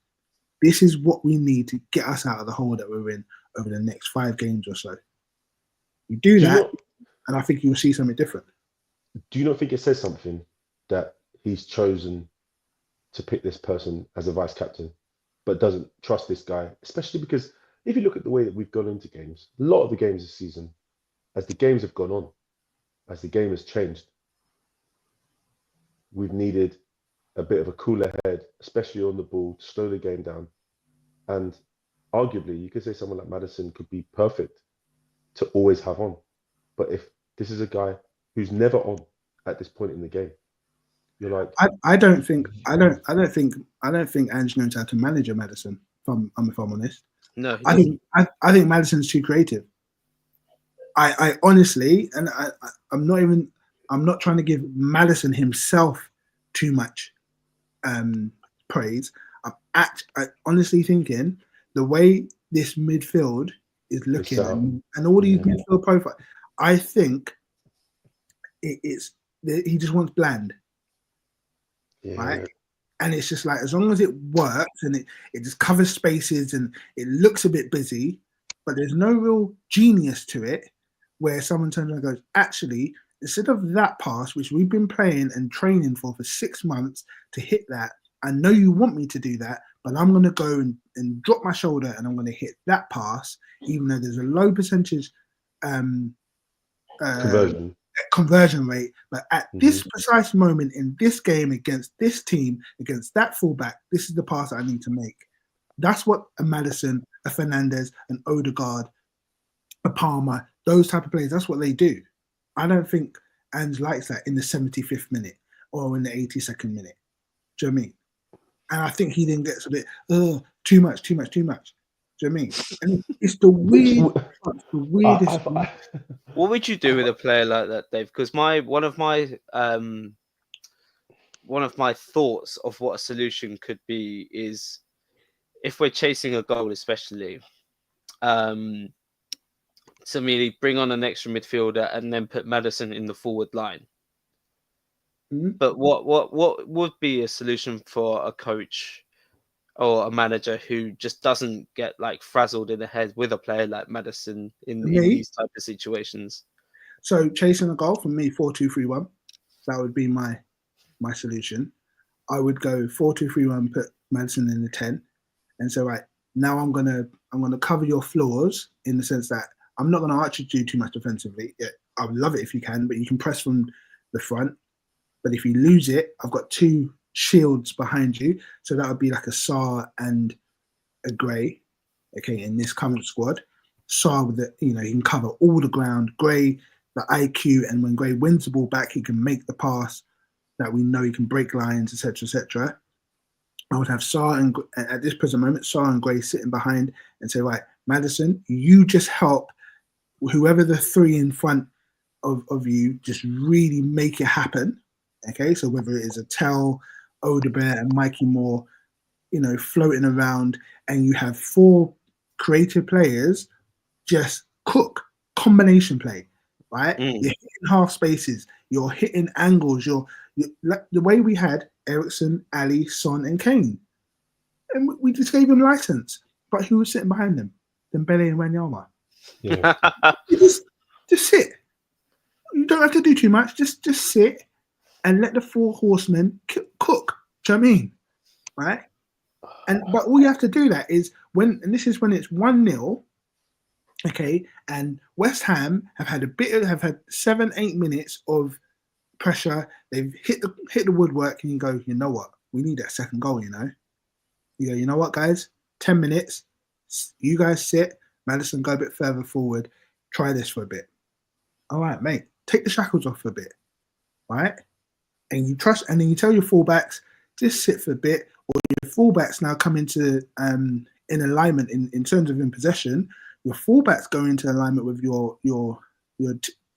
This is what we need to get us out of the hole that we're in over the next 5 games or so. You do that, and I think you'll see something different. Do you not think it says something that he's chosen to pick this person as a vice captain, but doesn't trust this guy? Especially because if you look at the way that we've gone into games, a lot of the games this season, as the games have gone on, as the game has changed, we've needed a bit of a cooler head, especially on the ball, to slow the game down. And arguably, you could say someone like Maddison could be perfect to always have on. But if this is a guy who's never on at this point in the game, you're like, I don't think Ange knows how to manage a Maddison. If I'm honest, No, I think Maddison's too creative. I honestly, and I'm not trying to give Maddison himself too much praise. I'm honestly thinking the way this midfield is looking and all these midfield profiles, I think he just wants bland, right? And it's just like, as long as it works and it just covers spaces and it looks a bit busy, but there's no real genius to it, where someone turns around and goes, actually, instead of that pass, which we've been playing and training for 6 months to hit that, I know you want me to do that, but I'm going to go and drop my shoulder and I'm going to hit that pass, even though there's a low percentage conversion rate. But at this precise moment in this game against this team, against that fullback, this is the pass I need to make. That's what a Maddison, a Fernandez, an Odegaard, a Palmer, those type of players, that's what they do. I don't think Ange likes that in the 75th minute or in the 82nd minute. Do you know what I mean? And I think he then gets a bit, too much. Do you know what I mean? And it's the weirdest. What would you do with a player like that, Dave? Because one of my thoughts of what a solution could be is, if we're chasing a goal, especially, to merely bring on an extra midfielder and then put Maddison in the forward line. Mm-hmm. But what would be a solution for a coach or a manager who just doesn't get like frazzled in the head with a player like Maddison in these type of situations? So chasing a goal, for me, 4-2-3-1. That would be my solution. I would go 4-2-3-1, put Maddison in the 10, and so right now I'm gonna cover your flaws in the sense that I'm not gonna ask you to do too much defensively. Yeah, I would love it if you can, but you can press from the front. But if you lose it, I've got 2 shields behind you, so that would be like a Sarr and a Gray. Okay, in this current squad, Sarr with the, he can cover all the ground. Gray, the IQ, and when Gray wins the ball back, he can make the pass that we know he can break lines, etc., etc. I would have Sarr and at this present moment, Sarr and Gray sitting behind and say, right, Maddison, you just help whoever the 3 in front of you, just really make it happen. Okay, so whether it is a Tell, Odegaard, and Mikey Moore, floating around, and you have 4 creative players just cook combination play, right? You're hitting half spaces, you're hitting angles, you're like the way we had Eriksen, Ali, Son, and Kane, and we just gave them license. But who was sitting behind them? Dembele and Wanyama. Yeah. just sit. You don't have to do too much. Just sit and let the 4 horsemen cook. Do you know what I mean? Right? But all you have to do that is this is when it's 1-0, okay, and West Ham have had 7-8 minutes of pressure. They've hit the woodwork, and you go, you know what? We need that second goal, You go, you know what, guys? 10 minutes. You guys sit. Maddison, go a bit further forward. Try this for a bit. All right, mate. Take the shackles off for a bit. Right? And you trust, and then you tell your fullbacks, just sit for a bit, or your fullbacks now come into in alignment in terms of in possession. Your fullbacks go into alignment with your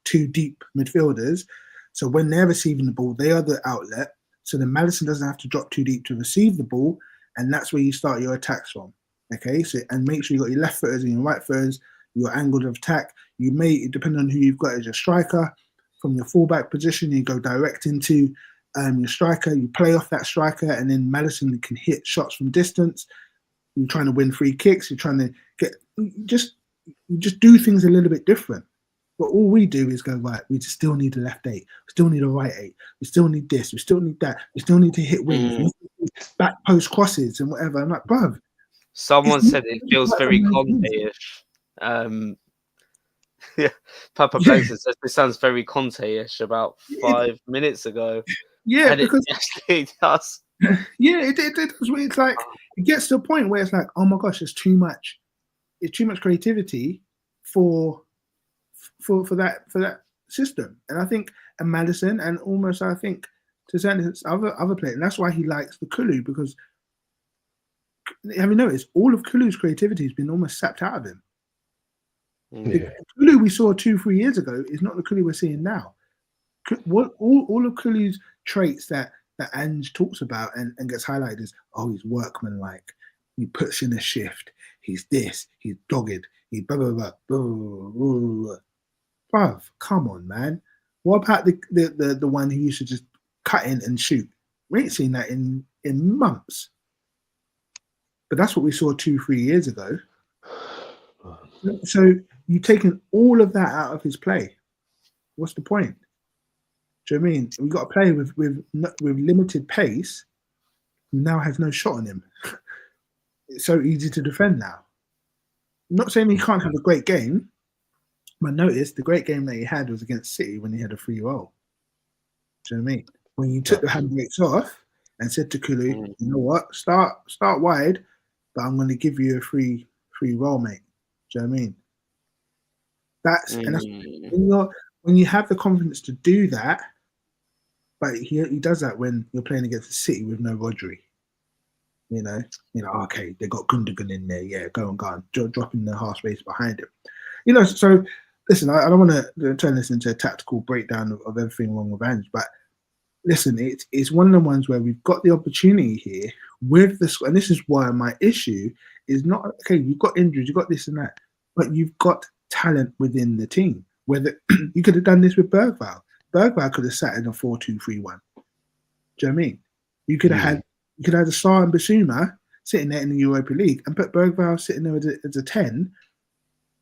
2 deep midfielders. So when they're receiving the ball, they are the outlet. So then Maddison doesn't have to drop too deep to receive the ball, and that's where you start your attacks from. Okay, so and make sure you got your left footers and your right footers, your angle of attack. You may, depending on who you've got as your striker, from your fullback position, you go direct into your striker. You play off that striker, and then Maddison can hit shots from distance. You're trying to win free kicks. You're trying to you just do things a little bit different. But all we do is go, right, we still need a left 8. We still need a right 8. We still need this. We still need that. We still need to hit wings. We need back post crosses and whatever. I'm like, bruv. Someone said it feels very Conte-ish. Yeah, Papa Blazer says this sounds very Conte-ish about 5 minutes ago. Yeah, and because it actually does. Yeah, it does. It's like it gets to a point where it's like, oh my gosh, there's too much. It's too much creativity for that system. And I think Maddison and almost I think to certain other players, and that's why he likes the Kulu, because have you noticed all of Kulu's creativity has been almost sapped out of him. The Kulu we saw 2-3 years ago is not the Kulu we're seeing now. All of Kulu's traits that Ange talks about and gets highlighted is, oh, he's workmanlike, he puts in a shift, he's this, he's dogged, he's blah blah blah blah blah blah. Bruv, come on, man. What about the one who used to just cut in and shoot? We ain't seen that in months. But that's what we saw 2-3 years ago. So you've taken all of that out of his play. What's the point? Do you know what I mean? We've got a player with limited pace who now has no shot on him. It's so easy to defend now. I'm not saying he can't have a great game, but notice the great game that he had was against City when he had a free roll. Do you know what I mean? When you took the handbrakes off and said to Kulu, you know what, start wide, but I'm going to give you a free roll, mate. Do you know what I mean? That's when you have the confidence to do that. But he does that when you're playing against the City with no Rodri. You know, okay, they got Gundogan in there. Yeah, go on, dropping the half space behind him. You know, so listen, I don't want to turn this into a tactical breakdown of everything wrong with Ange, but listen, it's one of the ones where we've got the opportunity here with this, and this is why my issue is not okay. You've got injuries, you've got this and that, but you've got talent within the team. Whether you could have done this with Bergvall. Bergvall could have sat in a 4-2-3-1. Do you know what I mean? You could have had Sarr and Basuma sitting there in the Europa League and put Bergvall sitting there as a 10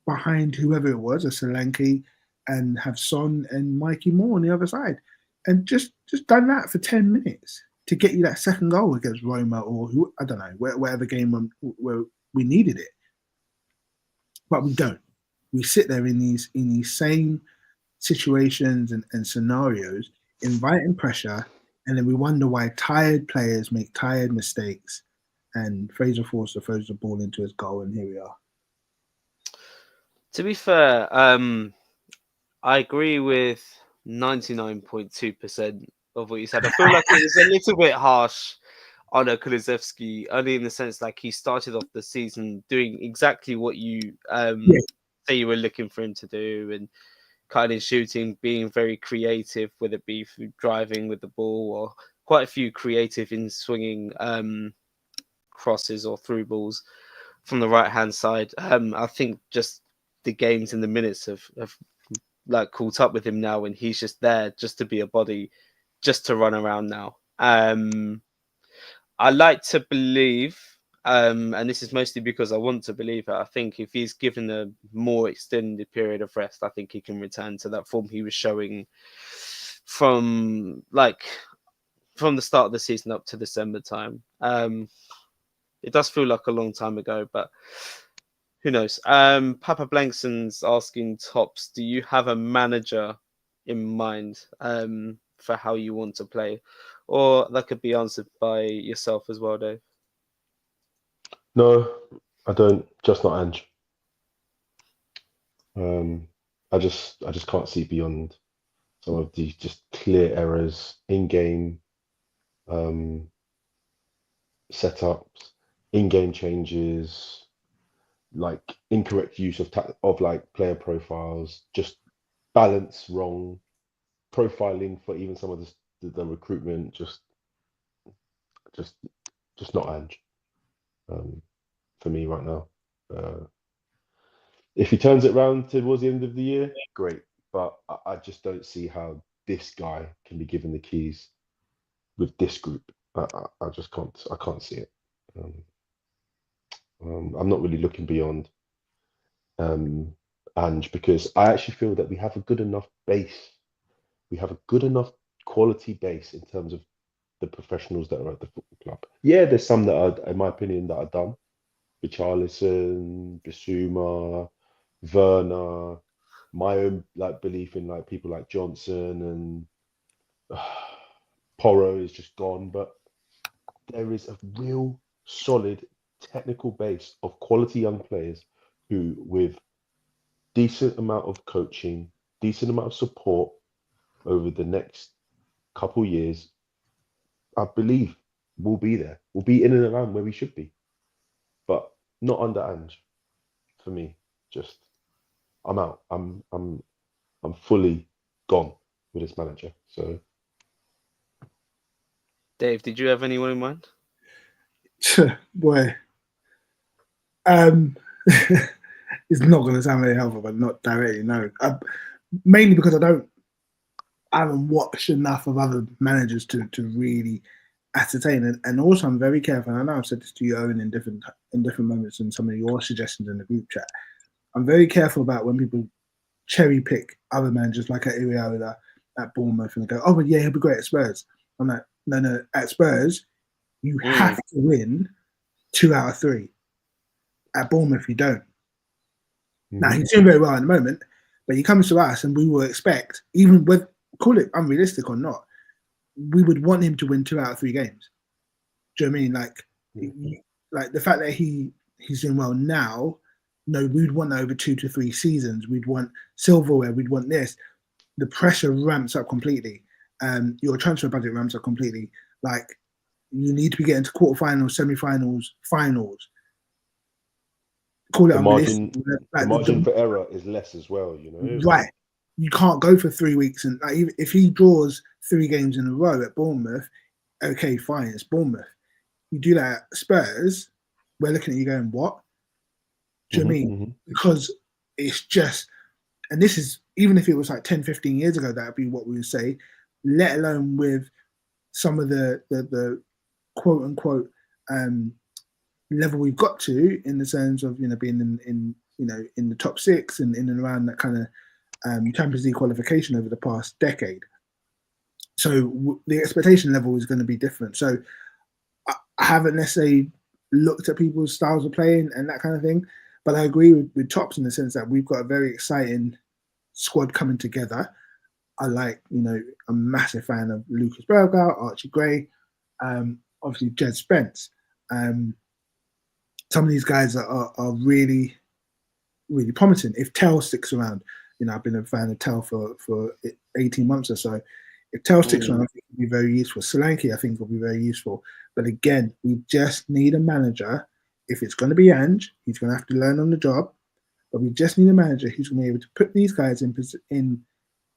behind whoever it was, a Solanke, and have Son and Mikey Moore on the other side. And just done that for 10 minutes to get you that second goal against Roma or who, I don't know, whatever game where we needed it. But we don't. We sit there in these same situations and scenarios, inviting pressure, and then we wonder why tired players make tired mistakes, and Fraser Forster throws the ball into his goal, and here we are. To be fair, I agree with 99.2% of what you said. I feel like it was a little bit harsh on Kulusevski, only in the sense like he started off the season doing exactly what you say you were looking for him to do, and kind of shooting, being very creative, whether it be through driving with the ball or quite a few creative in swinging crosses or through balls from the right hand side. I think just the games and the minutes have like caught up with him now, and he's just there just to be a body, just to run around now. I like to believe, and this is mostly because I want to believe it, I think if he's given a more extended period of rest, I think he can return to that form he was showing from the start of the season up to December time. It does feel like a long time ago, but who knows? Papa Blankson's asking Tops, do you have a manager in mind for how you want to play? Or that could be answered by yourself as well, Dave. No, I don't. Just not Ange. I just can't see beyond some of the just clear errors in game setups, in game changes, like incorrect use of like player profiles, just balance wrong. profiling for even some of the recruitment, just not Ange for me right now. If he turns it around towards the end of the year, great. But I just don't see how this guy can be given the keys with this group. I just can't. I can't see it. I'm not really looking beyond Ange, because I actually feel that we have a good enough base. We have a good enough quality base in terms of the professionals that are at the football club. Yeah, there's some that are, in my opinion, that are done. Richarlison, Bissouma, Werner, my own belief in people like Johnson and Porro is just gone, but there is a real solid technical base of quality young players who, with decent amount of coaching, decent amount of support over the next couple years, I believe will be there. We'll be in and around where we should be, but not under Ange. For me, just I'm out. I'm fully gone with this manager. So, Dave, did you have anyone in mind? Boy, it's not going to sound very helpful, but not directly. No, mainly because I haven't watched enough of other managers to really ascertain it. And also, I'm very careful. And I know I've said this to you, Owen, in different moments, and some of your suggestions in the group chat. I'm very careful about when people cherry pick other managers, like at Iriola, at Bournemouth, and go, "Oh, but yeah, he'll be great at Spurs." I'm like, no. At Spurs, you have to win 2 out of 3. At Bournemouth, you don't. Now, he's doing very well at the moment, but he comes to us and we will expect, even with, call it unrealistic or not, we would want him to win 2 out of 3 games. Do you know what I mean? Like the fact that he's doing well now, no, we'd want that over 2 to 3 seasons. We'd want silverware, we'd want this. The pressure ramps up completely. Your transfer budget ramps up completely. Like, you need to be getting to quarterfinals, semi-finals, finals. Call it unrealistic. The margin for error is less as well, you know. Right. You can't go for 3 weeks, and if he draws 3 games in a row at Bournemouth, okay, fine, it's Bournemouth. You do that at Spurs, we're looking at you going, what? Do you know what I mean? Because it's just, and this is, even if it was like 10, 15 years ago, that would be what we would say, let alone with some of the quote unquote level we've got to, in the sense of, being in the top 6 and in and around that kind of Champions League qualification over the past decade. So the expectation level is going to be different. So I haven't necessarily looked at people's styles of playing and that kind of thing, but I agree with Tops in the sense that we've got a very exciting squad coming together. I'm a massive fan of Lucas Bergau, Archie Gray, obviously Jed Spence. Some of these guys are really, really promising. If Tell sticks around, I've been a fan of Tell for 18 months or so. If Tell sticks around, I think it'll be very useful. Solanke, I think, will be very useful. But again, we just need a manager. If it's going to be Ange, he's going to have to learn on the job. But we just need a manager who's going to be able to put these guys in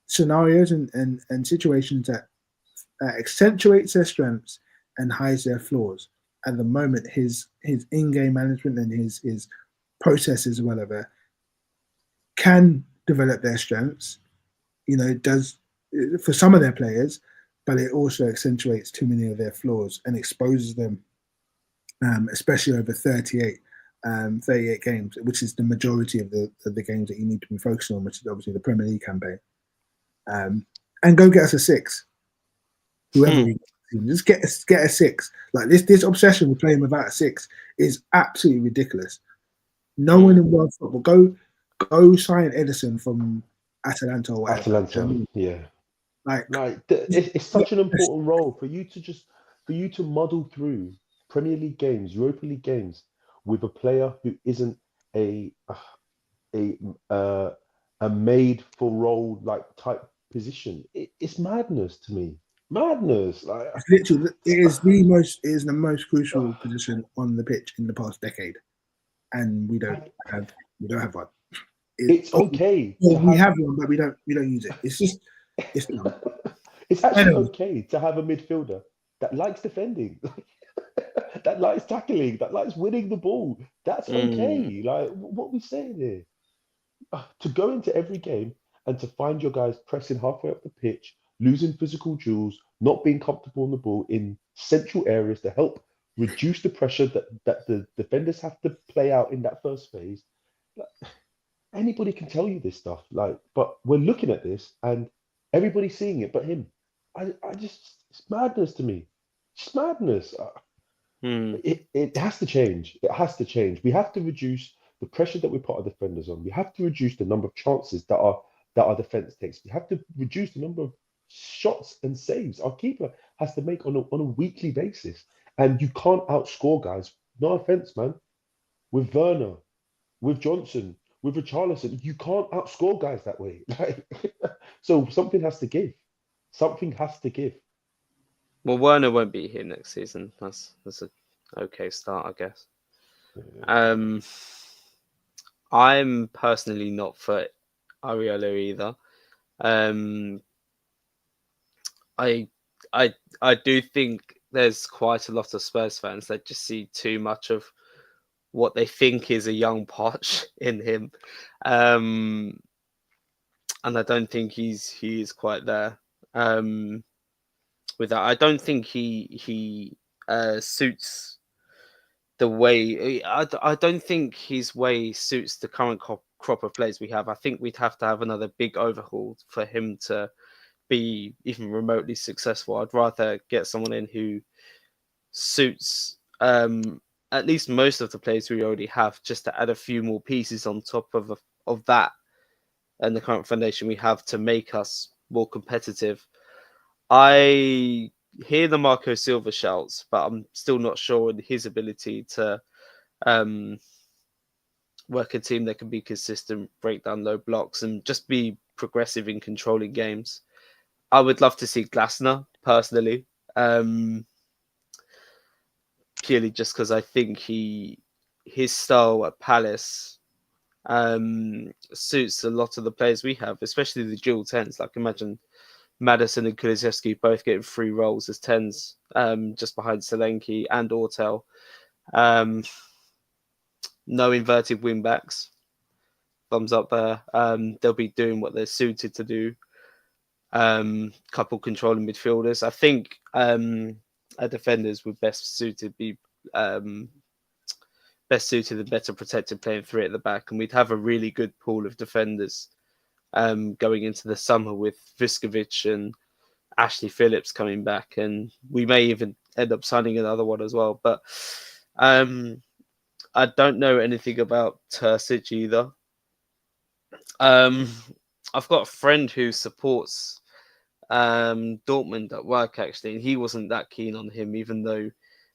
scenarios and situations that accentuates their strengths and hides their flaws. At the moment, his in-game management and his processes or whatever can develop their strengths. It does for some of their players, but it also accentuates too many of their flaws and exposes them, especially over 38 games, which is the majority of the games that you need to be focusing on, which is obviously the Premier League campaign. And go get us a 6. Whoever just get a 6. Like this obsession with playing without a 6 is absolutely ridiculous. No one in world football go sign Edison from Atalanta or whatever. Atalanta, yeah. Like it's such an important role for you to muddle through Premier League games, Europa League games with a player who isn't a made for role type position. It's madness to me. Madness. Literally, it is the most crucial position on the pitch in the past decade, and we don't have one. It's okay. We have one, but we don't use it. It's just It's not. It's actually Anyway, okay to have a midfielder that likes defending, that likes tackling, that likes winning the ball. That's okay. Like, what are we saying here? To go into every game and to find your guys pressing halfway up the pitch, losing physical duels, not being comfortable on the ball in central areas to help reduce the pressure that the defenders have to play out in that first phase. Like, anybody can tell you this stuff. Like, but we're looking at this and everybody's seeing it but him. I just, it's madness to me. It's madness. It has to change. It has to change. We have to reduce the pressure that we put our defenders on. We have to reduce the number of chances that our defense takes. We have to reduce the number of shots and saves our keeper has to make on a weekly basis. And you can't outscore guys. No offense, man. With Werner, with Johnson, with Richarlison, you can't outscore guys that way. Like, so something has to give. Something has to give. Well, Werner won't be here next season. That's an okay start, I guess. I'm personally not for Areola either. I do think there's quite a lot of Spurs fans that just see too much of what they think is a young Poch in him, and I don't think he is quite there. With that, I don't think he suits the way. I don't think his way suits the current crop of players we have. I think we'd have to have another big overhaul for him to be even remotely successful. I'd rather get someone in who suits at least most of the players we already have, just to add a few more pieces on top of that and the current foundation we have to make us more competitive. I hear the Marco Silva shouts, but I'm still not sure in his ability to work a team that can be consistent, break down low blocks, and just be progressive in controlling games. I would love to see Glasner personally, purely just because I think his style at Palace suits a lot of the players we have, especially the dual tens. Like, imagine Maddison and Kulusevski both getting 3 roles as tens, just behind Solanke and Ortel. No inverted wing backs. Thumbs up there. They'll be doing what they're suited to do. Couple controlling midfielders. I think our defenders would best suited and better protected playing 3 at the back, and we'd have a really good pool of defenders going into the summer with Vuskovic and Ashley Phillips coming back, and we may even end up signing another one as well. But I don't know anything about Terzic either. I've got a friend who supports Dortmund at work, actually, and he wasn't that keen on him, even though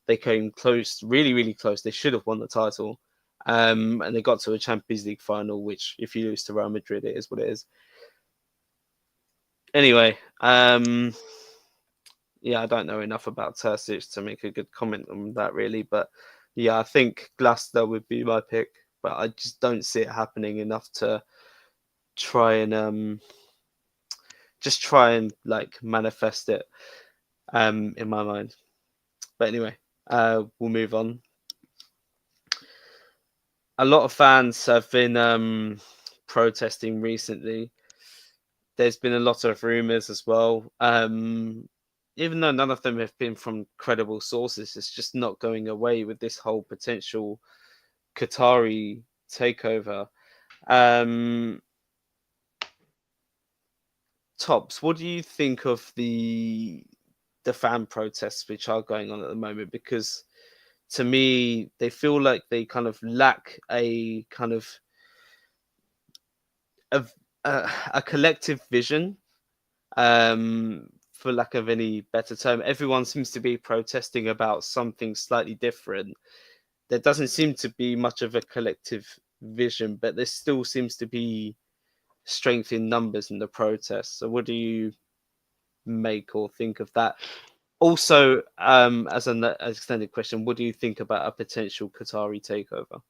they came close, really, really close. They should have won the title. And they got to a Champions League final, which, if you lose to Real Madrid, it is what it is. Anyway, yeah, I don't know enough about Terzic to make a good comment on that, really. But yeah, I think Glasner would be my pick, but I just don't see it happening enough to try and like manifest it in my mind. But anyway, we'll move on. A lot of fans have been protesting recently. There's been a lot of rumors as well. Even though none of them have been from credible sources, it's just not going away with this whole potential Qatari takeover. Tops, what do you think of the fan protests which are going on at the moment? Because to me, they feel like they kind of lack a kind of a collective vision, for lack of any better term. Everyone seems to be protesting about something slightly different. There doesn't seem to be much of a collective vision, but there still seems to be strength in numbers in the protests. So what do you make or think of that? Also, as an extended question, what do you think about a potential Qatari takeover?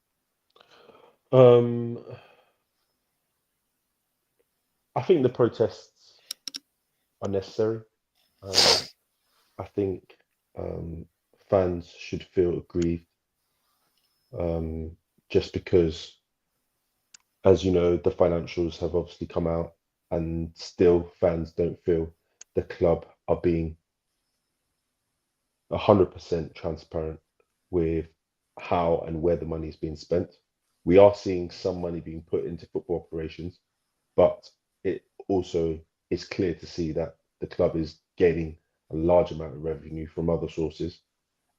I think the protests unnecessary. I think fans should feel aggrieved, just because, as you know, the financials have obviously come out, and still fans don't feel the club are being 100% transparent with how and where the money is being spent. We are seeing some money being put into football operations, but it also is clear to see that the club is gaining a large amount of revenue from other sources,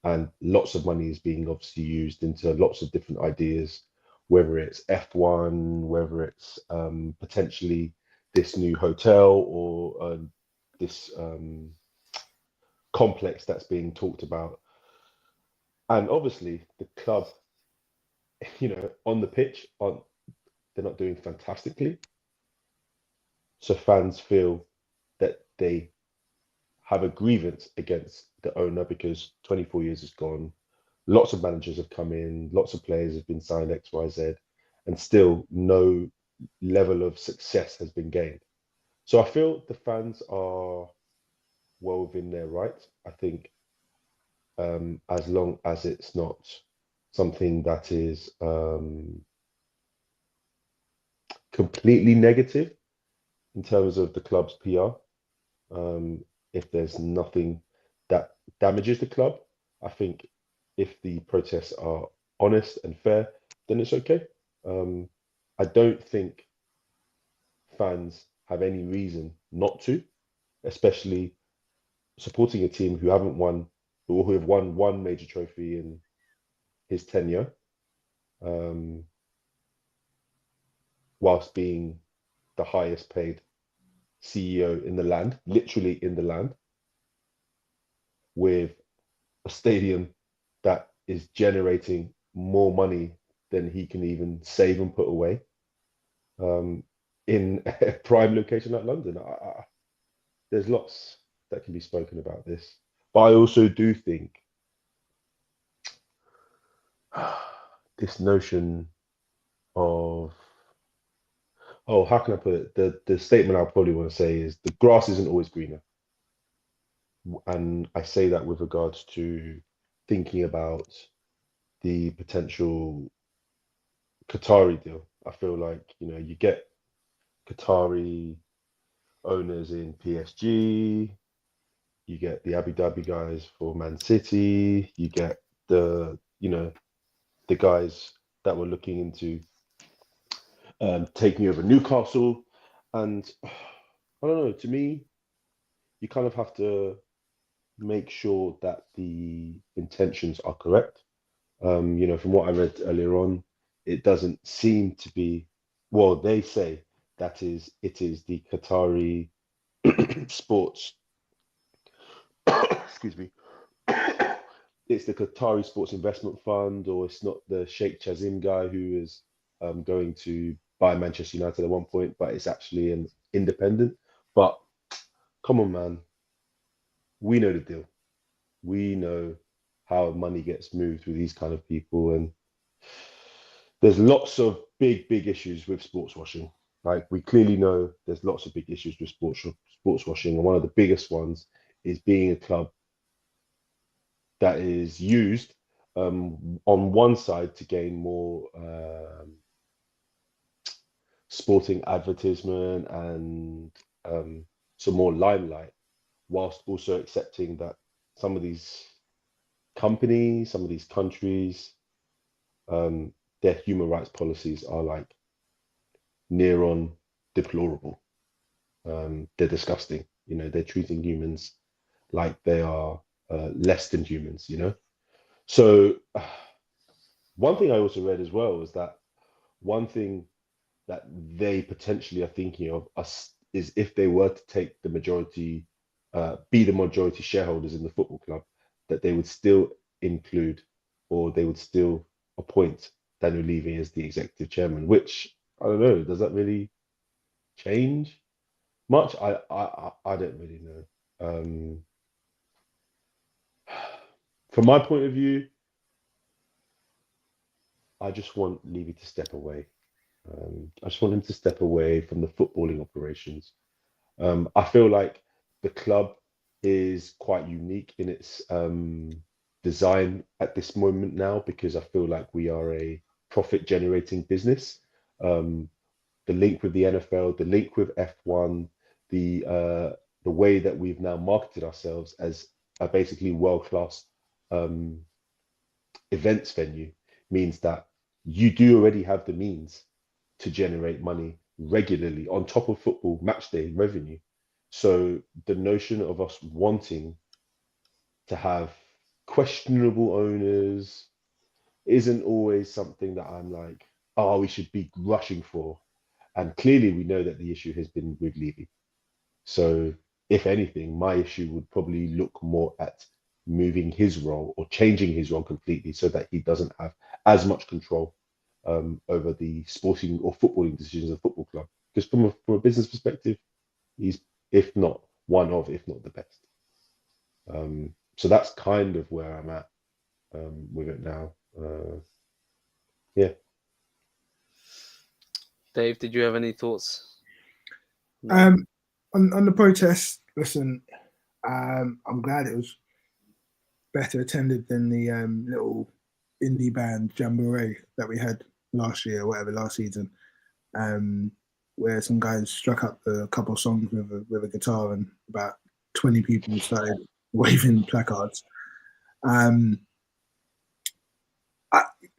and lots of money is being obviously used into lots of different ideas, whether it's F1, whether it's potentially this new hotel, or this complex that's being talked about. And obviously, the club, on the pitch, they're not doing fantastically. So fans feel that they have a grievance against the owner because 24 years has gone. Lots of managers have come in, lots of players have been signed X, Y, Z, and still no level of success has been gained. So I feel the fans are well within their right. I think as long as it's not something that is completely negative in terms of the club's PR. If there's nothing that damages the club, I think if the protests are honest and fair, then it's okay. I don't think fans have any reason not to, especially supporting a team who haven't won, or who have won one major trophy in his tenure, whilst being the highest paid CEO in the land, literally in the land, with a stadium that is generating more money than he can even save and put away, in a prime location like London. There's lots that can be spoken about this, but I also do think this notion of, oh, how can I put it? The statement I probably want to say is the grass isn't always greener. And I say that with regards to thinking about the potential Qatari deal. I feel like, you get Qatari owners in PSG, you get the Abu Dhabi guys for Man City, you get the guys that were looking into taking over Newcastle. And I don't know, to me, you kind of have to make sure that the intentions are correct. From what I read earlier on, it doesn't seem to be, well, they say that it is the Qatari sports, excuse me, it's the Qatari Sports Investment Fund, or it's not the Sheikh Chazim guy who is going to buy Manchester United at one point, but it's actually an independent. But come on, man, we know the deal. We know how money gets moved with these kind of people, and there's lots of big issues with sports washing. Like, we clearly know there's lots of big issues with sports washing, and one of the biggest ones is being a club that is used on one side to gain more sporting advertisement and some more limelight, whilst also accepting that some of these companies, some of these countries, their human rights policies are like near on deplorable. They're disgusting. They're treating humans like they are less than humans. So one thing I also read as well is that one thing that they potentially are thinking of us is, if they were to take the majority, be the majority shareholders in the football club, that they would still include, or they would still appoint Daniel Levy as the executive chairman. Which, I don't know, does that really change much? I don't really know. From my point of view, I just want Levy to step away. I just want him to step away from the footballing operations. I feel like the club is quite unique in its design at this moment now, because I feel like we are a profit generating business. The link with the NFL, the link with F1, the way that we've now marketed ourselves as a basically world-class events venue means that you do already have the means to generate money regularly on top of football match day revenue. So the notion of us wanting to have questionable owners isn't always something that I'm like, oh, we should be rushing for. And clearly we know that the issue has been with Levy. So if anything, my issue would probably look more at moving his role or changing his role completely so that he doesn't have as much control over the sporting or footballing decisions of the football club. Because from a business perspective, he's, if not one of, if not the best. So that's kind of where I'm at with it now. Yeah. Dave, did you have any thoughts? On the protest, listen, I'm glad it was better attended than the little indie band jamboree that we had last year or whatever, last season, where some guys struck up a couple of songs with a guitar and about 20 people started waving placards.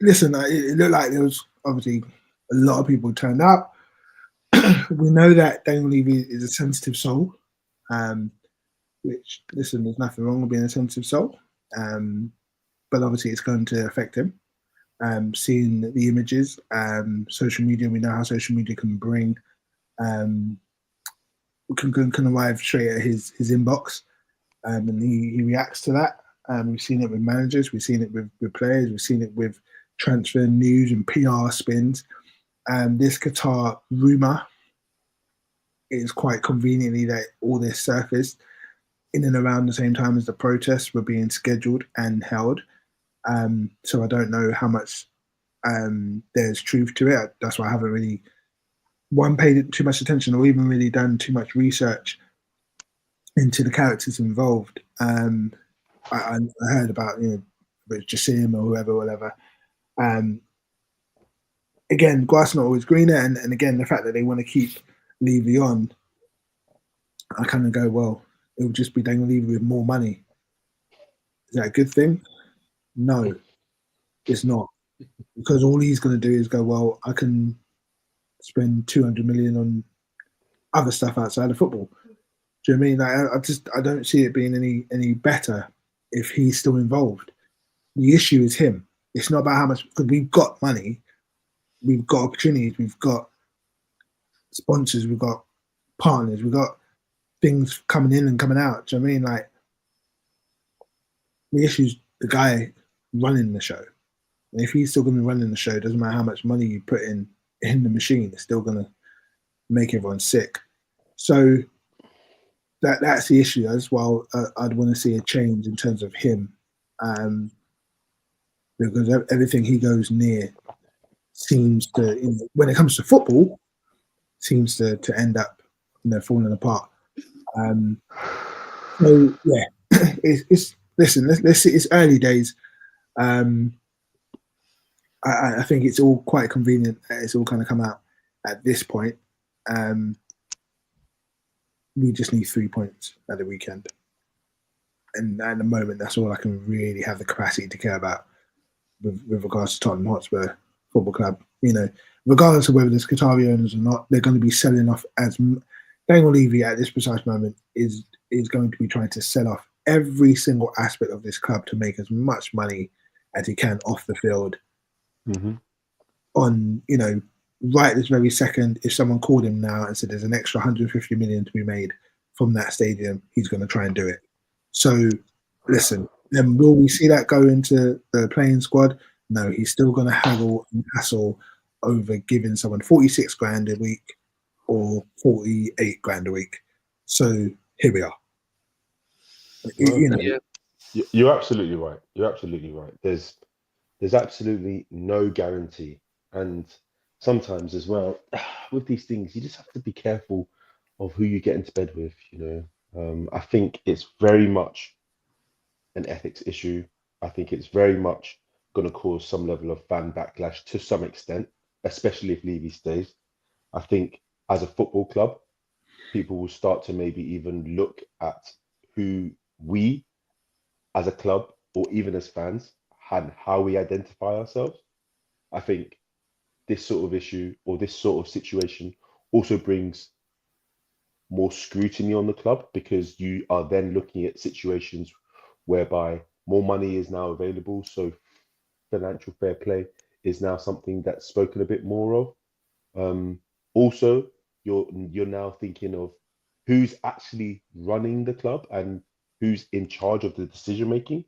Listen, it looked like there was obviously a lot of people turned up. We know that Daniel Levy is a sensitive soul, which, listen, there's nothing wrong with being a sensitive soul, but obviously it's going to affect him. Seeing the images, social media, we know how social media can bring, can arrive straight at his inbox, and he reacts to that. We've seen it with managers, we've seen it with players, we've seen it with transfer news and PR spins. This Qatar rumour is quite conveniently that all this surfaced in and around the same time as the protests were being scheduled and held. So I don't know how much there's truth to it. That's why I haven't really paid too much attention or even really done too much research into the characters involved. I heard about, Jassim or whoever, whatever. Again, grass not always greener, and again, the fact that they want to keep Levy on, I kind of go, well, it would just be Daniel Levy with more money. Is that a good thing? No, it's not, because all he's going to do is go, well, I can spend 200 million on other stuff outside of football. Do you know what I mean? Like, I don't see it being any better if he's still involved. The issue is him. It's not about how much, because we've got money, we've got opportunities, we've got sponsors, we've got partners, we've got things coming in and coming out. Do you know what I mean? Like, the issue is the guy running the show. And if he's still going to be running the show, it doesn't matter how much money you put in the machine, it's still going to make everyone sick. So that's the issue as well. I'd want to see a change in terms of him, because everything he goes near seems to, when it comes to football, seems to end up, falling apart. So yeah, it's listen. Let's see. It's early days. I think it's all quite convenient. It's all kind of come out at this point. We just need 3 points at the weekend, and at the moment, that's all I can really have the capacity to care about with regards to Tottenham Hotspur Football Club. Regardless of whether there's Qatari owners or not, they're going to be selling off as Daniel Levy at this precise moment is going to be trying to sell off every single aspect of this club to make as much money as he can off the field. Mm-hmm. On, right this very second, if someone called him now and said there's an extra 150 million to be made from that stadium, he's going to try and do it. So listen, then will we see that go into the playing squad? No, he's still going to haggle and hassle over giving someone 46 grand a week or 48 grand a week. So here we are. Yeah. You're absolutely right. You're absolutely right. There's absolutely no guarantee. And sometimes as well, with these things, you just have to be careful of who you get into bed with, I think it's very much an ethics issue. I think it's very much going to cause some level of fan backlash to some extent, especially if Levy stays. I think as a football club, people will start to maybe even look at who we as a club or even as fans and how we identify ourselves. I think this sort of issue or this sort of situation also brings more scrutiny on the club because you are then looking at situations whereby more money is now available. So financial fair play is now something that's spoken a bit more of. Also, you're now thinking of who's actually running the club and who's in charge of the decision making.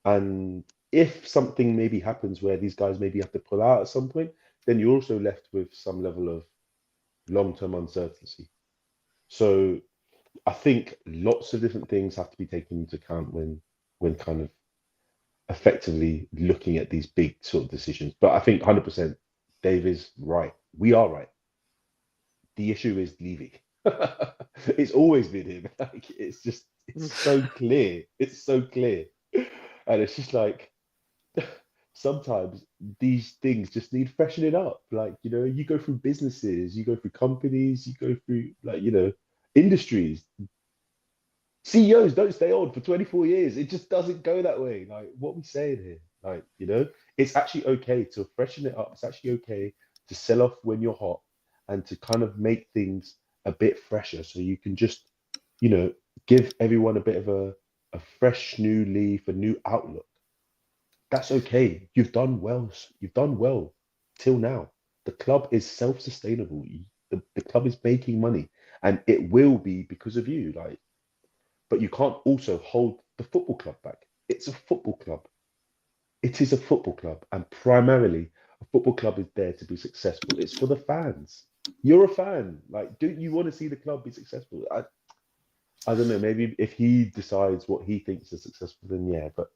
And if something maybe happens where these guys maybe have to pull out at some point, then you're also left with some level of long-term uncertainty. So I think lots of different things have to be taken into account when kind of effectively looking at these big sort of decisions. But I think 100% Dave is right. We are right. The issue is leaving. It's always been him. Like it's so clear. It's so clear. And it's just like sometimes these things just need freshening up. Like, you go through businesses, you go through companies, you go through like, industries. CEOs don't stay on for 24 years. It just doesn't go that way. Like, what are we saying here? Like, it's actually okay to freshen it up. It's actually okay to sell off when you're hot and to kind of make things a bit fresher so you can just, give everyone a bit of a fresh new leaf, a new outlook. That's okay. You've done well. You've done well till now. The club is self-sustainable. The club is making money and it will be because of you. Like, but you can't also hold the football club back. It's a football club. It is a football club, and primarily a football club is there to be successful. It's for the fans. You're a fan. Like, don't you want to see the club be successful? I don't know. Maybe if he decides what he thinks is successful, then yeah. But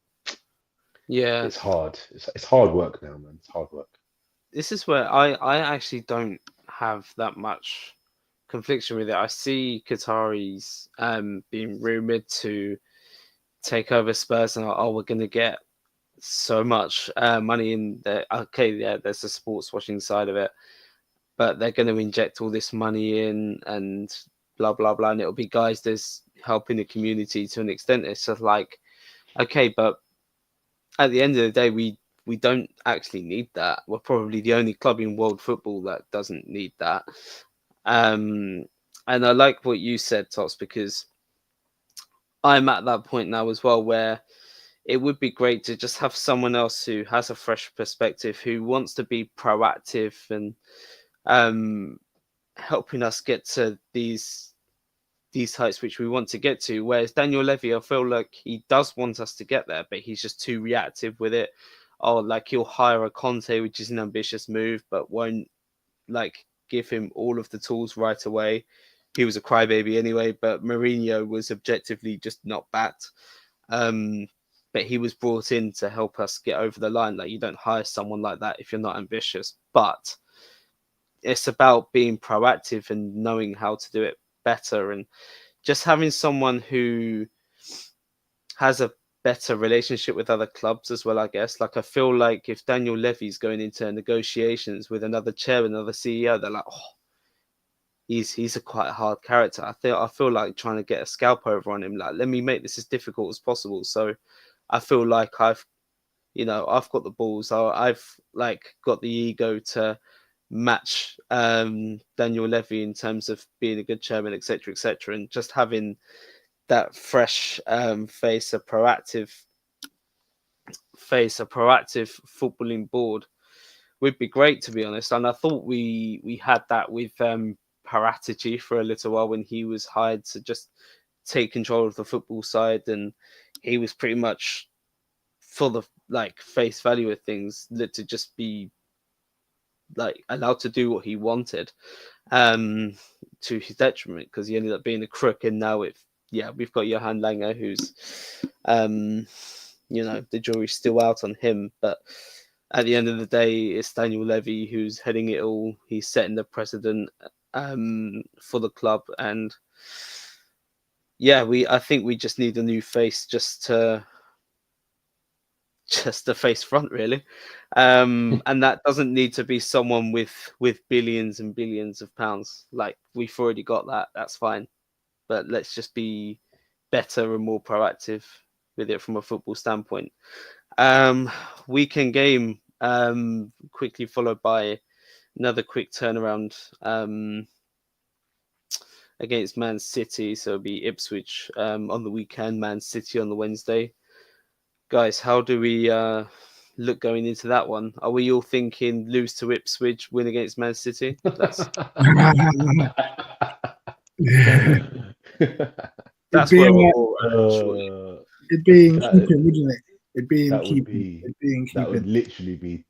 Yeah, it's hard. It's hard work now, man. It's hard work. this is where I actually don't have that much confliction with it. I see Qataris being rumored to take over Spurs, and we're going to get so much money in there. Okay, yeah, there's the sports washing side of it, but they're going to inject all this money in and blah blah blah, and it'll be guys that's helping the community to an extent. It's just like, okay, but at the end of the day, we don't actually need that. We're probably the only club in world football that doesn't need that. And I like what you said, Tots, because I'm at that point now as well where it would be great to just have someone else who has a fresh perspective, who wants to be proactive and helping us get to these heights which we want to get to. Whereas Daniel Levy, I feel like he does want us to get there, but he's just too reactive with it. Or like he'll hire a Conte, which is an ambitious move, but won't like give him all of the tools right away. He was a crybaby anyway, but Mourinho was objectively just not backed. But he was brought in to help us get over the line. Like, you don't hire someone like that if you're not ambitious. But it's about being proactive and knowing how to do it better, and just having someone who has a better relationship with other clubs as well, I guess. Like, I feel like if Daniel Levy's going into negotiations with another chair, another CEO, they're like, oh, he's a quite hard character. I feel like trying to get a scalp over on him. Like, let me make this as difficult as possible. So I feel like I've got the balls. I've like got the ego to match Daniel Levy in terms of being a good chairman, etc., etc., and just having that fresh face, a proactive footballing board would be great, to be honest. And I thought we had that with Paratici for a little while when he was hired to just take control of the football side, and he was pretty much for the like face value of things to just be like allowed to do what he wanted, to his detriment, because he ended up being a crook. And now we've got Johan Langer, who's the jury's still out on him, but at the end of the day, it's Daniel Levy who's heading it all. He's setting the precedent for the club, and yeah, I think we just need a new face just to face front, really. And that doesn't need to be someone with billions and billions of pounds. Like, we've already got that. That's fine. But let's just be better and more proactive with it from a football standpoint. Weekend game, quickly followed by another quick turnaround against Man City. So it'll be Ipswich on the weekend, Man City on the Wednesday. Guys, how do we look going into that one? Are we all thinking lose to Ipswich, win against Man City? That's It'd where we're be all at, surely. it'd be in That- keeping, wouldn't it? It'd be in that would keeping. be It'd be in that would keeping. literally be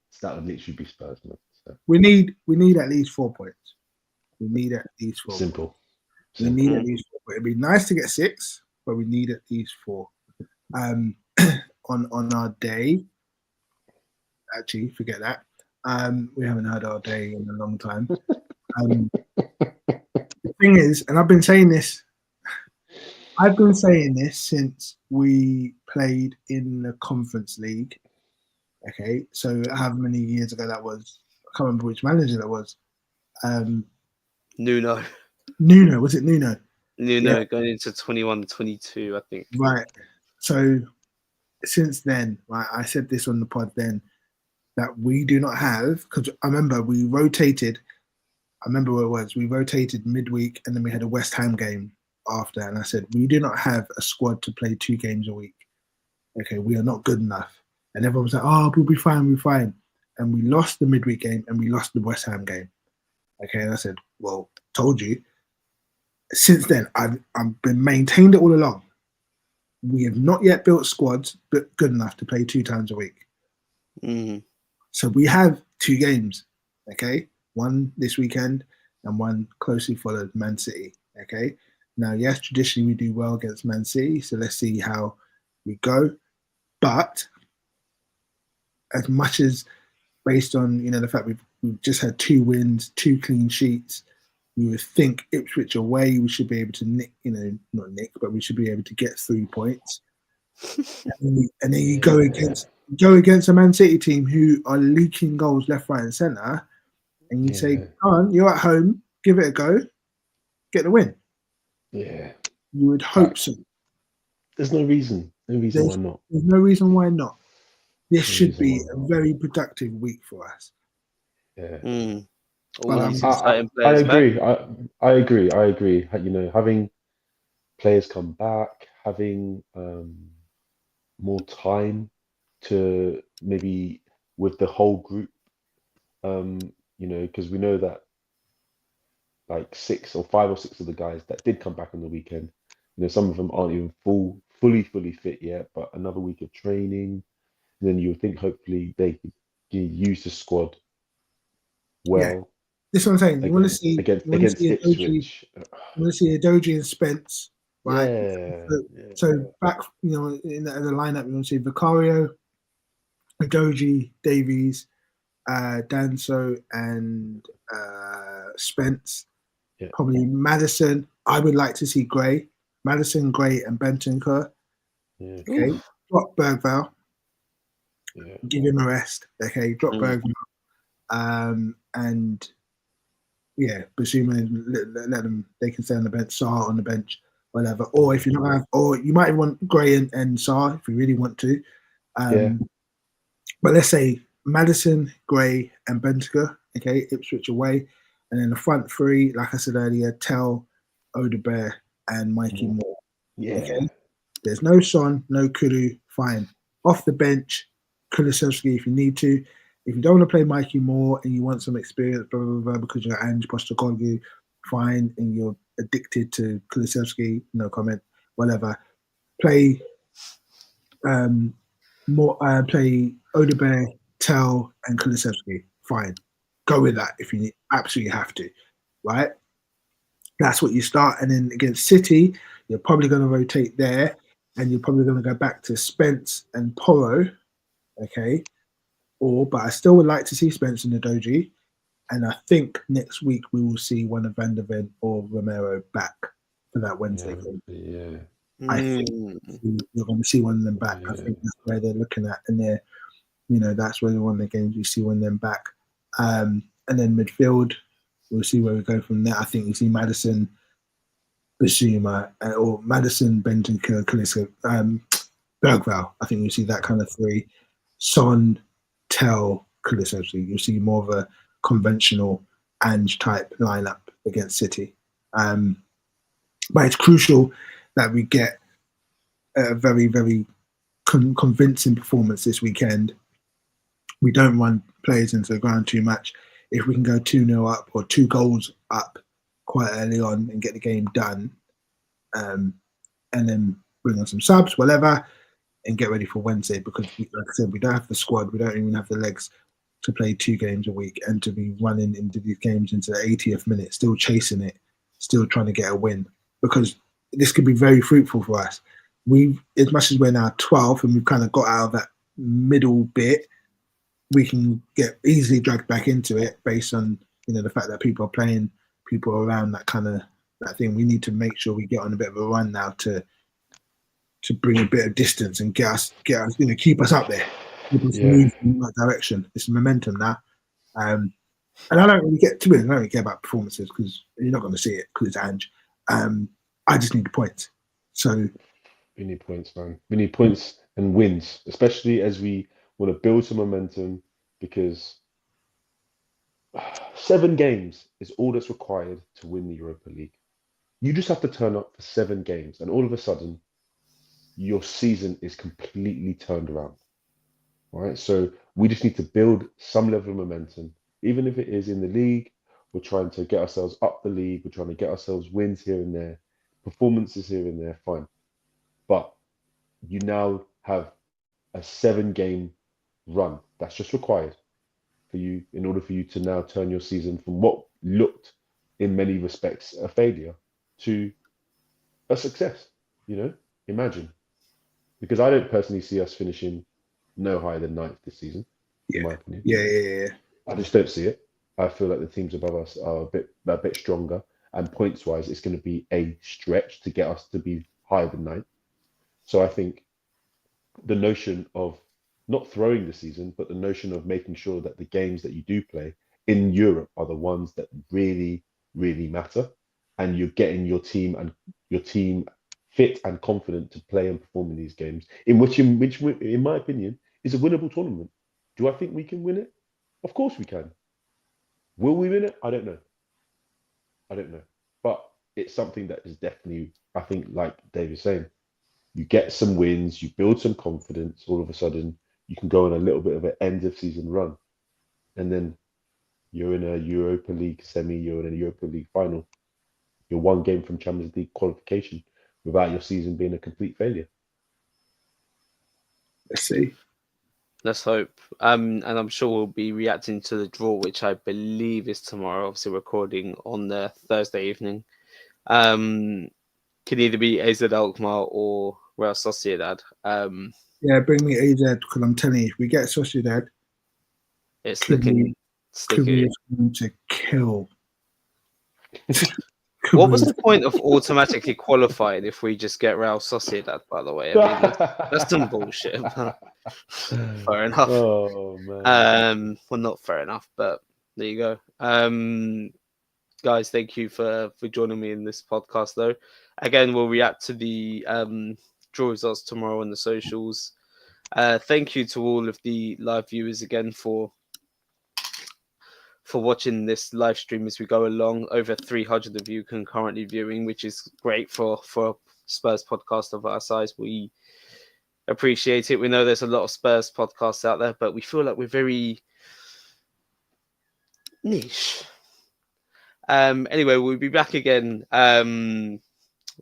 Spurs, man. So, We need at least 4 points. We need at least 4 points. simple. We need at least 4 points. It'd be nice to get 6, but we need at least 4. On our day, actually, forget that. We haven't had our day in a long time. The thing is, and I've been saying this since we played in the Conference League. Okay, so how many years ago that was? I can't remember which manager that was. Nuno. Was it Nuno? Nuno Yeah. going into 21-22, I think. Right. So since then, right, I said this on the pod then, that we do not have, because I remember we rotated. I remember where it was. We rotated midweek, and then we had a West Ham game after. And I said, we do not have a squad to play 2 games a week. Okay, we are not good enough. And everyone was like, oh, we'll be fine, we'll be fine. And we lost the midweek game, and we lost the West Ham game. Okay, and I said, well, told you. Since then, I've been maintained it all along. We have not yet built squads but good enough to play 2 times a week. Mm. So we have 2 games, okay? One this weekend and one closely followed Man City, okay? Now, yes, traditionally we do well against Man City, so let's see how we go. But as much as based on, the fact we've just had 2 wins, 2 clean sheets, you would think Ipswich away, we should be able to nick, not nick, but we should be able to get 3 points. and then you go against a Man City team who are leaking goals left, right, and centre, and you say, "Come on, you're at home, give it a go, get the win." Yeah, you would hope so. There's no reason. Why not? There's no reason why not. This should be a very productive week for us. Yeah. Mm. But I agree. I agree. Having players come back, having more time to maybe with the whole group, because we know that like 5 or 6 of the guys that did come back on the weekend, some of them aren't even fully fit yet, but another week of training, and then you would think hopefully they could use the squad well. Yeah. This is what I'm saying. You want to see against Ipswich. You want to see Adoji and Spence, right? Yeah. So back, in the lineup, you want to see Vicario, Adoji, Davies, Danso, and Spence. Yeah. Probably Madison. I would like to see Gray, Madison, Gray, and Bentancur. Yeah. Okay. Drop Bergvall. Yeah. Give him a rest. Okay. Drop Bergvall. And yeah, Basuma, let them. They can stay on the bench. Sarr on the bench, whatever. Or if you don't have, or you might want Gray and Sarr if you really want to. But let's say Madison, Gray, and Bentancur. Okay, Ipswich away, and then the front 3, like I said earlier, Tell, Odebear, and Mikey Moore. Yeah. Okay? There's no Son, no Kulu. Fine. Off the bench, Kulusevski if you need to. If you don't want to play Mikey Moore and you want some experience, blah, blah, blah, because you're Ange Postecoglou, fine, and you're addicted to Kulusevski, no comment, whatever. Play play Odebear, Tell, and Kulusevski. Fine. Go with that if you absolutely have to, right? That's what you start. And then against City, you're probably going to rotate there, and you're probably going to go back to Spence and Porro, okay? But I still would like to see Spence and Udogie, and I think next week we will see one of Van der Ven or Romero back for that Wednesday Yeah, game. yeah. I think you're going to see one of them back. I think that's where they're looking at, and they're, that's where one of the games you see one of them back. And then midfield, we'll see where we go from there. I think you see Madison, Basuma, or Madison, Benton, Kaliska, Bergvall. I think you see that kind of three. Son, Tell, Kulisevsky. You'll see more of a conventional Ange type lineup against City. But it's crucial that we get a very, very convincing performance this weekend. We don't run players into the ground too much. If we can go 2-0 up or 2 goals up quite early on and get the game done, and then bring on some subs, whatever, and get ready for Wednesday, because, like I said, we don't have the squad, we don't even have the legs to play 2 games a week and to be running into these games into the 80th minute, still chasing it, still trying to get a win, because this could be very fruitful for us. As much as we're now 12th and we've kind of got out of that middle bit, we can get easily dragged back into it based on the fact that people are playing people around that kind of that thing. We need to make sure we get on a bit of a run now to bring a bit of distance and get us, keep us up there, keep us moving in that direction. It's momentum now. And I don't really I don't really care about performances, because you're not going to see it because it's Ange. I just need the points. So we need points, man. We need points and wins, especially as we want to build some momentum, because 7 games is all that's required to win the Europa League. You just have to turn up for 7 games, and all of a sudden, your season is completely turned around. All right, so we just need to build some level of momentum, even if it is in the league. We're trying to get ourselves up the league. We're trying to get ourselves wins here and there, performances here and there. Fine, but you now have a 7-game run that's just required for you in order for you to now turn your season from what looked in many respects a failure to a success. Imagine, because I don't personally see us finishing no higher than 9th this season, in my opinion. Yeah. I just don't see it. I feel like the teams above us are a bit stronger, and points wise, it's going to be a stretch to get us to be higher than 9th. So I think the notion of not throwing the season, but the notion of making sure that the games that you do play in Europe are the ones that really, really matter, and you're getting your team fit and confident to play and perform in these games, in which, in my opinion, is a winnable tournament. Do I think we can win it? Of course we can. Will we win it? I don't know. But it's something that is definitely, I think, like Dave is saying, you get some wins, you build some confidence, all of a sudden you can go on a little bit of an end of season run. And then you're in a Europa League semi, you're in a Europa League final. You're 1 game from Champions League qualification without your season being a complete failure. Let's see. Let's hope. And I'm sure we'll be reacting to the draw, which I believe is tomorrow. Obviously, recording on the Thursday evening. Could either be AZ Alkmaar or Real Sociedad. Yeah, bring me AZ, because I'm telling you, if we get Sociedad, it's looking sticky. Going to kill. What was the point of automatically qualifying if we just get Real Sociedad, by the way? I mean, that's some bullshit. Fair enough. Oh, man. Well, not fair enough, but there you go. Guys, thank you for joining me in this podcast, though. Again, we'll react to the draw results tomorrow on the socials. Thank you to all of the live viewers again for watching this live stream as we go along. Over 300 of you concurrently viewing, which is great for a Spurs podcast of our size. We appreciate it. We know there's a lot of Spurs podcasts out there, but we feel like we're very niche. Anyway, we'll be back again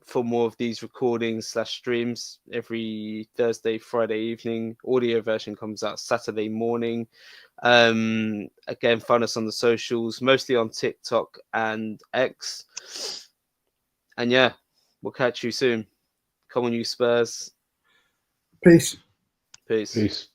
for more of these recordings / streams every Thursday, Friday evening. Audio version comes out Saturday morning. Again, find us on the socials, mostly on TikTok and X. And yeah, we'll catch you soon. Come on, you Spurs. Peace. Peace. Peace.